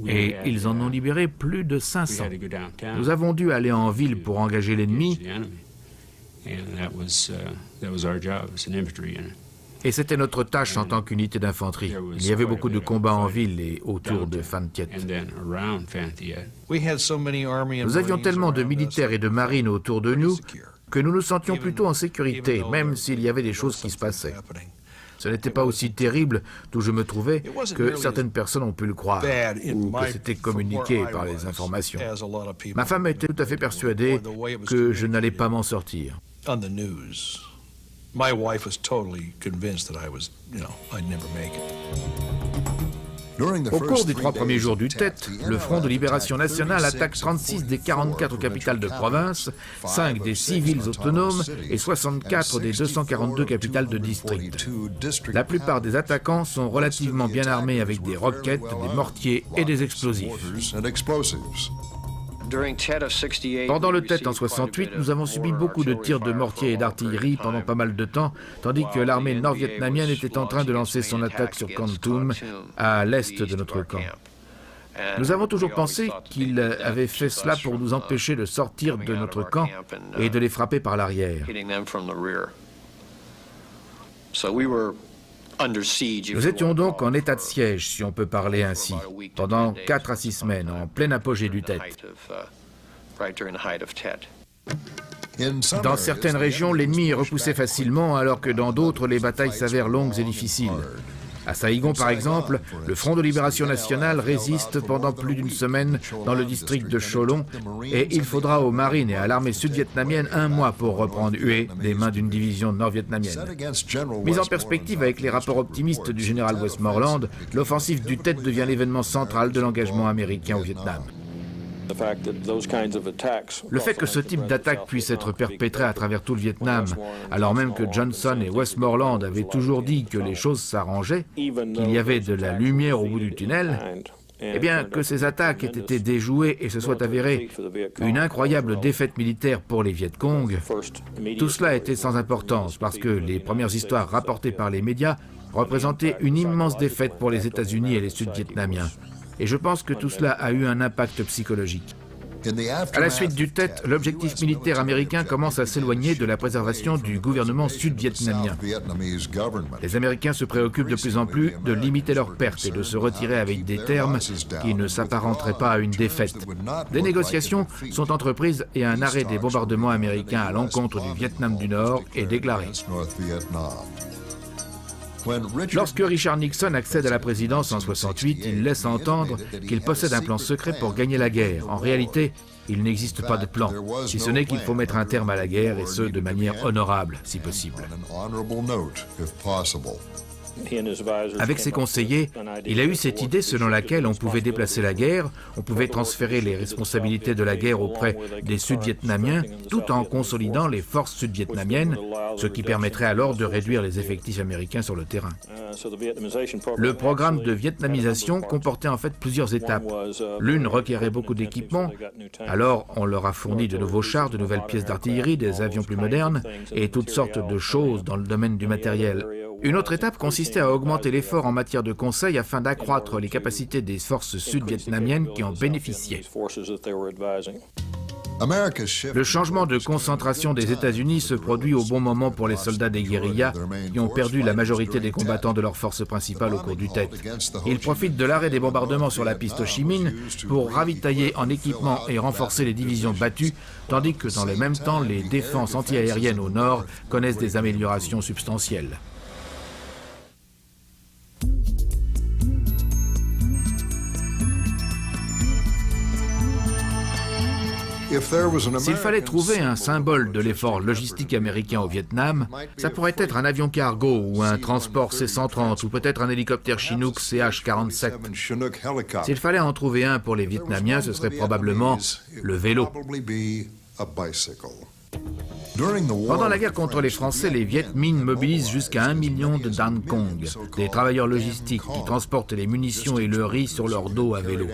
Et ils en ont libéré plus de 500. Nous avons dû aller en ville pour engager l'ennemi. Et c'était notre tâche en tant qu'unité d'infanterie. Il y avait beaucoup de combats en ville et autour de Phan Thiet. Nous avions tellement de militaires et de marines autour de nous que nous nous sentions plutôt en sécurité, même s'il y avait des choses qui se passaient. Ce n'était pas aussi terrible d'où je me trouvais que certaines personnes ont pu le croire, ou que c'était communiqué par les informations. Ma femme était tout à fait persuadée que je n'allais pas m'en sortir. Au cours des 3 premiers jours du Tet, le Front de Libération Nationale attaque 36 des 44 capitales de province, 5 des 6 villes autonomes et 64 des 242 capitales de district. La plupart des attaquants sont relativement bien armés avec des roquettes, des mortiers et des explosifs. Pendant le Tet en 68, nous avons subi beaucoup de tirs de mortier et d'artillerie pendant pas mal de temps, tandis que l'armée nord-vietnamienne était en train de lancer son attaque sur Kon Tum, à l'est de notre camp. Nous avons toujours pensé qu'il avait fait cela pour nous empêcher de sortir de notre camp et de les frapper par l'arrière. Nous étions donc en état de siège, si on peut parler ainsi, pendant 4 à 6 semaines, en plein apogée du Tet. Dans certaines régions, l'ennemi est repoussé facilement, alors que dans d'autres, les batailles s'avèrent longues et difficiles. À Saigon, par exemple, le Front de Libération Nationale résiste pendant plus d'une semaine dans le district de Cholon et il faudra aux marines et à l'armée sud-vietnamienne 1 mois pour reprendre Hue des mains d'une division nord-vietnamienne. Mise en perspective avec les rapports optimistes du général Westmoreland, l'offensive du Tet devient l'événement central de l'engagement américain au Vietnam. Le fait que ce type d'attaque puisse être perpétré à travers tout le Vietnam, alors même que Johnson et Westmoreland avaient toujours dit que les choses s'arrangeaient, qu'il y avait de la lumière au bout du tunnel, eh bien que ces attaques aient été déjouées et se soit avérée une incroyable défaite militaire pour les Viet Cong, tout cela était sans importance parce que les premières histoires rapportées par les médias représentaient une immense défaite pour les États-Unis et les Sud-Vietnamiens. Et je pense que tout cela a eu un impact psychologique. À la suite du Tet, l'objectif militaire américain commence à s'éloigner de la préservation du gouvernement sud-vietnamien. Les Américains se préoccupent de plus en plus de limiter leurs pertes et de se retirer avec des termes qui ne s'apparenteraient pas à une défaite. Des négociations sont entreprises et un arrêt des bombardements américains à l'encontre du Vietnam du Nord est déclaré. Lorsque Richard Nixon accède à la présidence en 68, il laisse entendre qu'il possède un plan secret pour gagner la guerre. En réalité, il n'existe pas de plan, si ce n'est qu'il faut mettre un terme à la guerre, et ce, de manière honorable, si possible. Avec ses conseillers, il a eu cette idée selon laquelle on pouvait déplacer la guerre, on pouvait transférer les responsabilités de la guerre auprès des Sud-Vietnamiens, tout en consolidant les forces sud-vietnamiennes, ce qui permettrait alors de réduire les effectifs américains sur le terrain. Le programme de vietnamisation comportait en fait plusieurs étapes. L'une requérait beaucoup d'équipements, alors on leur a fourni de nouveaux chars, de nouvelles pièces d'artillerie, des avions plus modernes et toutes sortes de choses dans le domaine du matériel. Une autre étape consistait à augmenter l'effort en matière de conseil afin d'accroître les capacités des forces sud-vietnamiennes qui en bénéficiaient. Le changement de concentration des États-Unis se produit au bon moment pour les soldats des guérillas qui ont perdu la majorité des combattants de leur force principale au cours du Tet. Ils profitent de l'arrêt des bombardements sur la piste Ho Chi Minh pour ravitailler en équipement et renforcer les divisions battues, tandis que dans le même temps, les défenses antiaériennes au nord connaissent des améliorations substantielles. S'il fallait trouver un symbole de l'effort logistique américain au Vietnam, ça pourrait être un avion cargo ou un transport C-130 ou peut-être un hélicoptère Chinook CH-47. S'il fallait en trouver un pour les Vietnamiens, ce serait probablement le vélo. Pendant la guerre contre les Français, les Viet Minh mobilisent jusqu'à 1 million de Dan Cong, des travailleurs logistiques qui transportent les munitions et le riz sur leur dos à vélo.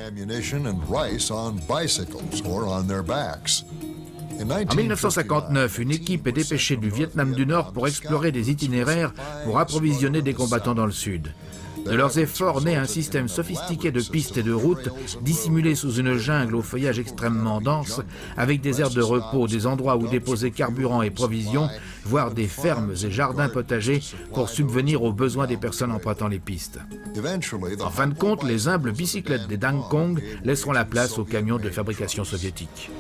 En 1959, une équipe est dépêchée du Vietnam du Nord pour explorer des itinéraires pour approvisionner des combattants dans le Sud. De leurs efforts naît un système sophistiqué de pistes et de routes dissimulées sous une jungle au feuillage extrêmement dense, avec des aires de repos, des endroits où déposer carburant et provisions, voire des fermes et jardins potagers pour subvenir aux besoins des personnes empruntant les pistes. En fin de compte, les humbles bicyclettes des Dan Cong laisseront la place aux camions de fabrication soviétique.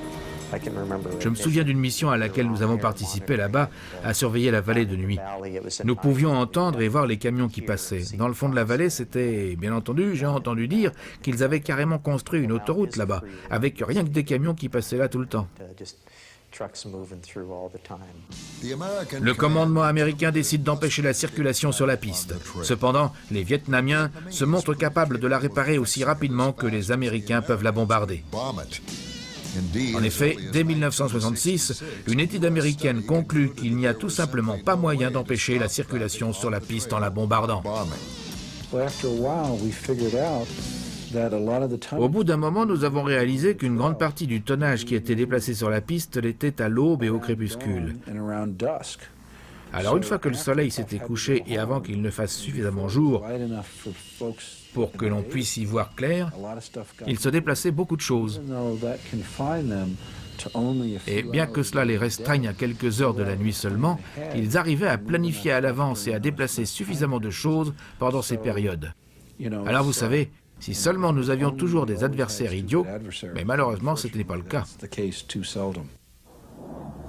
Je me souviens d'une mission à laquelle nous avons participé là-bas, à surveiller la vallée de nuit. Nous pouvions entendre et voir les camions qui passaient. Dans le fond de la vallée, c'était, bien entendu, j'ai entendu dire qu'ils avaient carrément construit une autoroute là-bas, avec rien que des camions qui passaient là tout le temps. Le commandement américain décide d'empêcher la circulation sur la piste. Cependant, les Vietnamiens se montrent capables de la réparer aussi rapidement que les Américains peuvent la bombarder. En effet, dès 1966, une étude américaine conclut qu'il n'y a tout simplement pas moyen d'empêcher la circulation sur la piste en la bombardant. Au bout d'un moment, nous avons réalisé qu'une grande partie du tonnage qui était déplacé sur la piste l'était à l'aube et au crépuscule. Alors une fois que le soleil s'était couché et avant qu'il ne fasse suffisamment jour pour que l'on puisse y voir clair, il se déplaçait beaucoup de choses. Et bien que cela les restreigne à quelques heures de la nuit seulement, ils arrivaient à planifier à l'avance et à déplacer suffisamment de choses pendant ces périodes. Alors vous savez, si seulement nous avions toujours des adversaires idiots, mais malheureusement ce n'est pas le cas.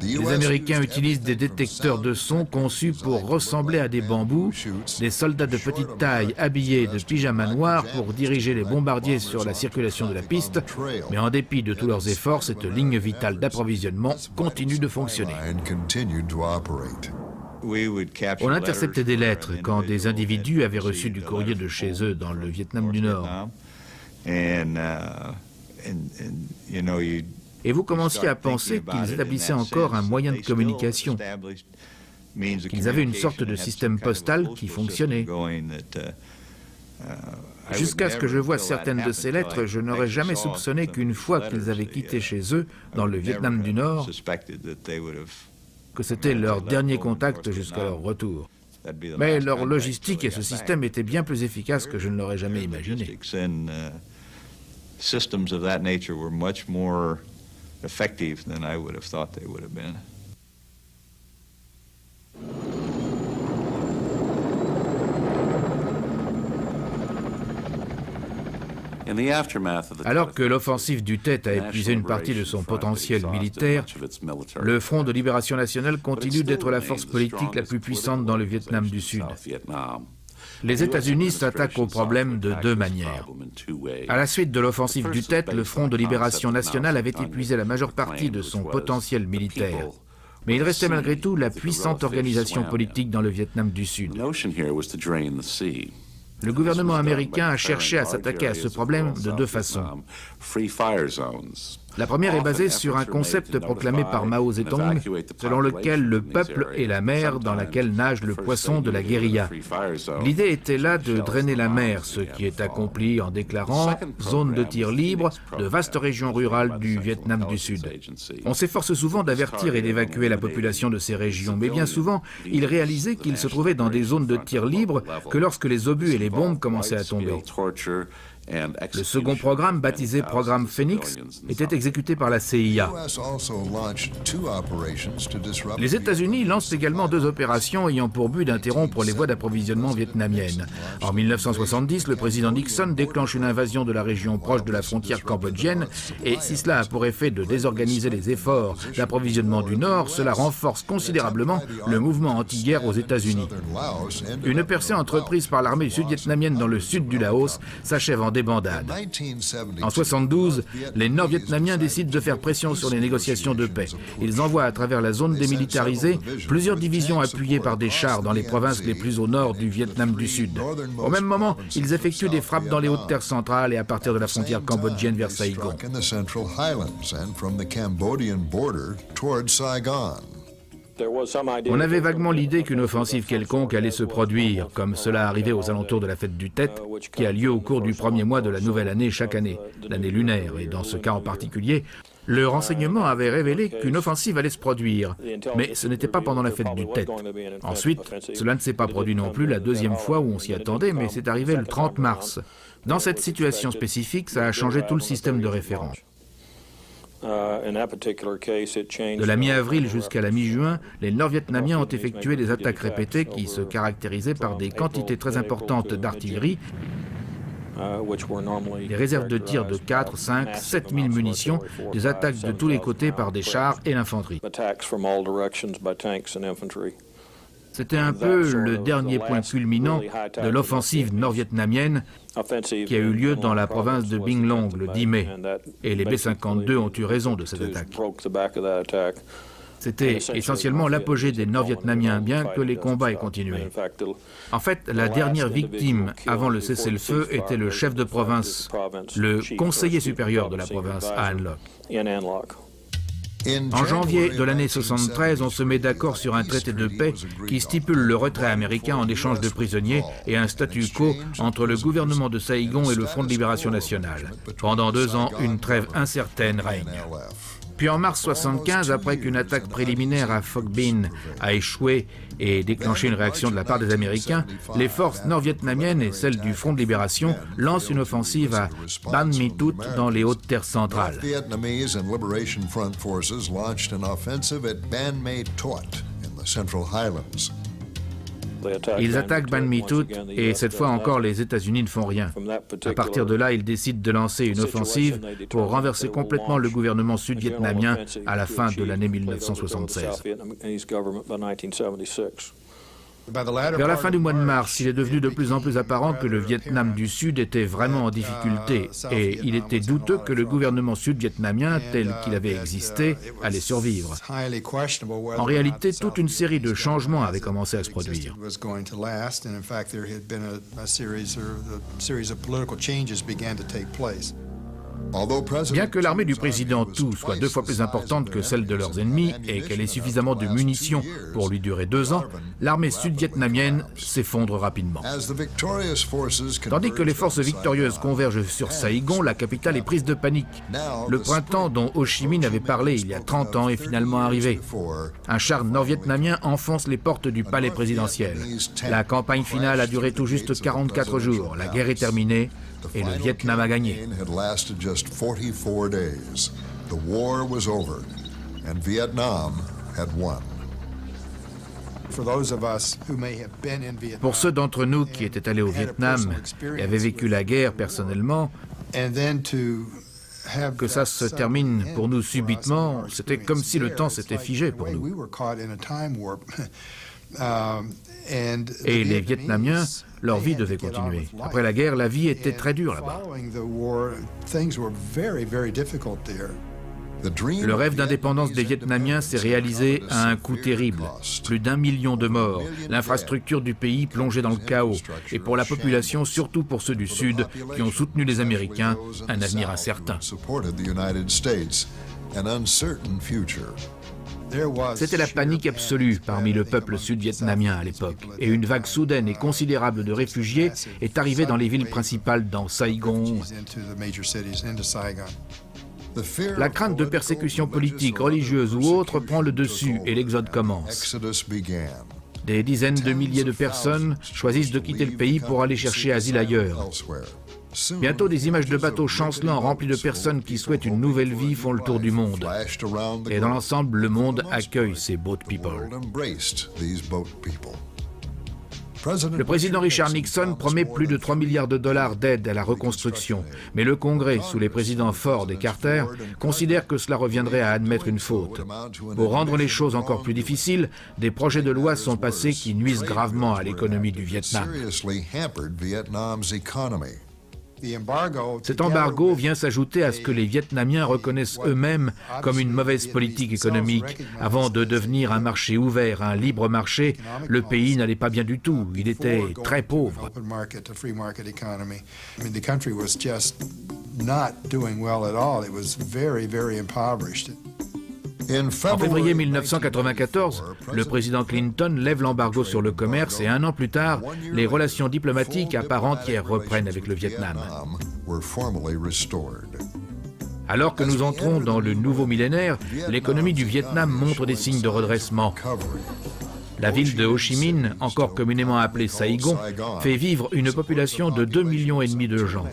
Les Américains utilisent des détecteurs de son conçus pour ressembler à des bambous, des soldats de petite taille habillés de pyjamas noirs pour diriger les bombardiers sur la circulation de la piste, mais en dépit de tous leurs efforts, cette ligne vitale d'approvisionnement continue de fonctionner. On interceptait des lettres quand des individus avaient reçu du courrier de chez eux dans le Vietnam du Nord. Et vous commenciez à penser qu'ils établissaient encore un moyen de communication, qu'ils avaient une sorte de système postal qui fonctionnait. Jusqu'à ce que je voie certaines de ces lettres, je n'aurais jamais soupçonné qu'une fois qu'ils avaient quitté chez eux, dans le Vietnam du Nord, que c'était leur dernier contact jusqu'à leur retour. Mais leur logistique et ce système étaient bien plus efficaces que je ne l'aurais jamais imaginé.
Effective than I would have thought they would have been.
Alors que l'offensive du Tet a épuisé une partie de son potentiel militaire, le Front de libération nationale continue d'être la force politique la plus puissante dans le Vietnam du Sud. Les États-Unis s'attaquent au problème de deux manières. À la suite de l'offensive du Tet, le Front de libération nationale avait épuisé la majeure partie de son potentiel militaire. Mais il restait malgré tout la puissante organisation politique dans le Vietnam du Sud. Le gouvernement américain a cherché à s'attaquer à ce problème de deux façons. La première est basée sur un concept proclamé par Mao Zedong, selon lequel le peuple est la mer dans laquelle nage le poisson de la guérilla. L'idée était là de drainer la mer, ce qui est accompli en déclarant zone de tir libre de vastes régions rurales du Vietnam du Sud. On s'efforce souvent d'avertir et d'évacuer la population de ces régions, mais bien souvent, ils réalisaient qu'ils se trouvaient dans des zones de tir libre que lorsque les obus et les bombes commençaient à tomber. Le second programme, baptisé Programme Phoenix, était exécuté par la CIA. Les États-Unis lancent également deux opérations ayant pour but d'interrompre les voies d'approvisionnement vietnamiennes. En 1970, le président Nixon déclenche une invasion de la région proche de la frontière cambodgienne et si cela a pour effet de désorganiser les efforts d'approvisionnement du Nord, cela renforce considérablement le mouvement anti-guerre aux États-Unis. Une percée entreprise par l'armée sud-vietnamienne dans le sud du Laos s'achève en débandade. En 1972, les Nord-Vietnamiens décident de faire pression sur les négociations de paix. Ils envoient à travers la zone démilitarisée plusieurs divisions appuyées par des chars dans les provinces les plus au nord du Vietnam du Sud. Au même moment, ils effectuent des frappes dans les hautes terres centrales et à partir de la frontière cambodgienne vers Saigon. On avait vaguement l'idée qu'une offensive quelconque allait se produire, comme cela arrivait aux alentours de la fête du Tet, qui a lieu au cours du premier mois de la nouvelle année chaque année, l'année lunaire, et dans ce cas en particulier, le renseignement avait révélé qu'une offensive allait se produire, mais ce n'était pas pendant la fête du Tet. Ensuite, cela ne s'est pas produit non plus la deuxième fois où on s'y attendait, mais c'est arrivé le 30 mars. Dans cette situation spécifique, ça a changé tout le système de référence. De la mi-avril jusqu'à la mi-juin, les Nord-Vietnamiens ont effectué des attaques répétées qui se caractérisaient par des quantités très importantes d'artillerie, des réserves de tir de 4, 5, 7 000 munitions, des attaques de tous les côtés par des chars et l'infanterie. C'était un peu le dernier point culminant de l'offensive nord-vietnamienne qui a eu lieu dans la province de Binh Long le 10 mai. Et les B-52 ont eu raison de cette attaque. C'était essentiellement l'apogée des Nord-Vietnamiens, bien que les combats aient continué. En fait, la dernière victime avant le cessez-le-feu était le chef de province, le conseiller supérieur de la province à An Loc. En janvier de l'année 73, on se met d'accord sur un traité de paix qui stipule le retrait américain en échange de prisonniers et un statu quo entre le gouvernement de Saigon et le Front de Libération Nationale. Pendant 2 ans, une trêve incertaine règne. Puis en mars 1975, après qu'une attaque préliminaire à Phoc Binh a échoué et déclenché une réaction de la part des Américains, les forces nord-vietnamiennes et celles du Front de Libération lancent une offensive à Ban Mi Thuot dans les hautes terres centrales. Ils attaquent Ban Mi Thuot et cette fois encore les États-Unis ne font rien. À partir de là, ils décident de lancer une offensive pour renverser complètement le gouvernement sud-vietnamien à la fin de l'année 1976. Vers la fin du mois de mars, il est devenu de plus en plus apparent que le Vietnam du Sud était vraiment en difficulté et il était douteux que le gouvernement sud-vietnamien tel qu'il avait existé allait survivre. En réalité, toute une série de changements avait commencé à se produire. Bien que l'armée du président Thu soit 2 fois plus importante que celle de leurs ennemis et qu'elle ait suffisamment de munitions pour lui durer 2 ans, l'armée sud-vietnamienne s'effondre rapidement. Tandis que les forces victorieuses convergent sur Saigon, la capitale est prise de panique. Le printemps dont Ho Chi Minh avait parlé il y a 30 ans est finalement arrivé. Un char nord-vietnamien enfonce les portes du palais présidentiel. La campagne finale a duré tout juste 44 jours. La guerre est terminée et le Vietnam a gagné. Pour ceux d'entre nous qui étaient allés au Vietnam et avaient vécu la guerre personnellement, que ça se termine pour nous subitement, c'était comme si le temps s'était figé pour nous. Et les Vietnamiens, leur vie devait continuer. Après la guerre, la vie était très dure là-bas. Le rêve d'indépendance des Vietnamiens s'est réalisé à un coût terrible. Plus d'1 million de morts, l'infrastructure du pays plongée dans le chaos, et pour la population, surtout pour ceux du Sud, qui ont soutenu les Américains, un avenir incertain. C'était la panique absolue parmi le peuple sud-vietnamien à l'époque, et une vague soudaine et considérable de réfugiés est arrivée dans les villes principales, dans Saigon. La crainte de persécutions politiques, religieuses ou autres prend le dessus et l'exode commence. Des dizaines de milliers de personnes choisissent de quitter le pays pour aller chercher asile ailleurs. Bientôt, des images de bateaux chancelants remplis de personnes qui souhaitent une nouvelle vie font le tour du monde. Et dans l'ensemble, le monde accueille ces boat people. Le président Richard Nixon promet plus de 3 milliards de dollars d'aide à la reconstruction. Mais le Congrès, sous les présidents Ford et Carter, considère que cela reviendrait à admettre une faute. Pour rendre les choses encore plus difficiles, des projets de loi sont passés qui nuisent gravement à l'économie du Vietnam. Cet embargo vient s'ajouter à ce que les Vietnamiens reconnaissent eux-mêmes comme une mauvaise politique économique. Avant de devenir un marché ouvert, un libre marché, le pays n'allait pas bien du tout. Il était très pauvre. En février 1994, le président Clinton lève l'embargo sur le commerce et un an plus tard, les relations diplomatiques à part entière reprennent avec le Vietnam. Alors que nous entrons dans le nouveau millénaire, l'économie du Vietnam montre des signes de redressement. La ville de Ho Chi Minh, encore communément appelée Saigon, fait vivre une population de 2,5 millions de gens.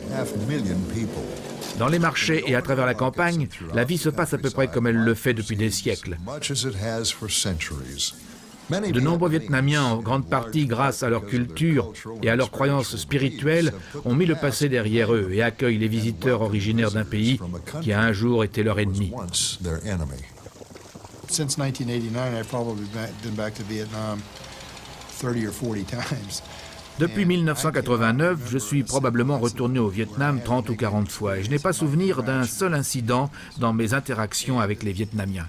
Dans les marchés et à travers la campagne, la vie se passe à peu près comme elle le fait depuis des siècles. De nombreux Vietnamiens, en grande partie grâce à leur culture et à leurs croyances spirituelles, ont mis le passé derrière eux et accueillent les visiteurs originaires d'un pays qui a un jour été leur ennemi.
Since 1989, I've probably been back to Vietnam 30 or 40 times.
Depuis 1989, je suis probablement retourné au Vietnam 30 ou 40 fois et je n'ai pas souvenir d'un seul incident dans mes interactions avec les Vietnamiens.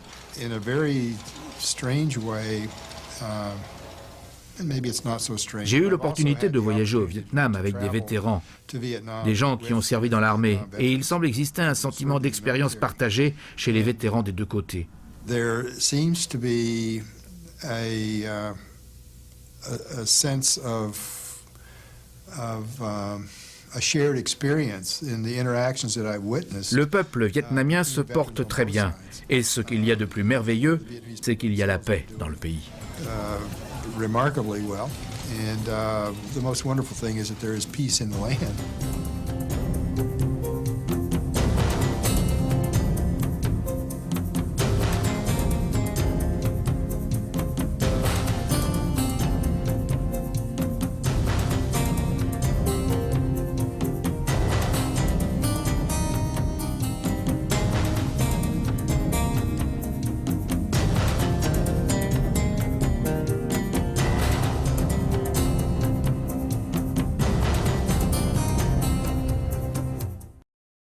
J'ai eu l'opportunité de voyager au Vietnam avec des vétérans, des gens qui ont servi dans l'armée, et il semble exister un sentiment d'expérience partagée chez les vétérans des deux côtés.
There seems to be a sense of a shared experience in the interactions that I've witnessed.
Le peuple vietnamien se porte très bien, et ce qu'il y a de plus merveilleux, c'est qu'il y a la paix dans le pays.
Remarkably well, and the most wonderful thing is that there is peace in the land.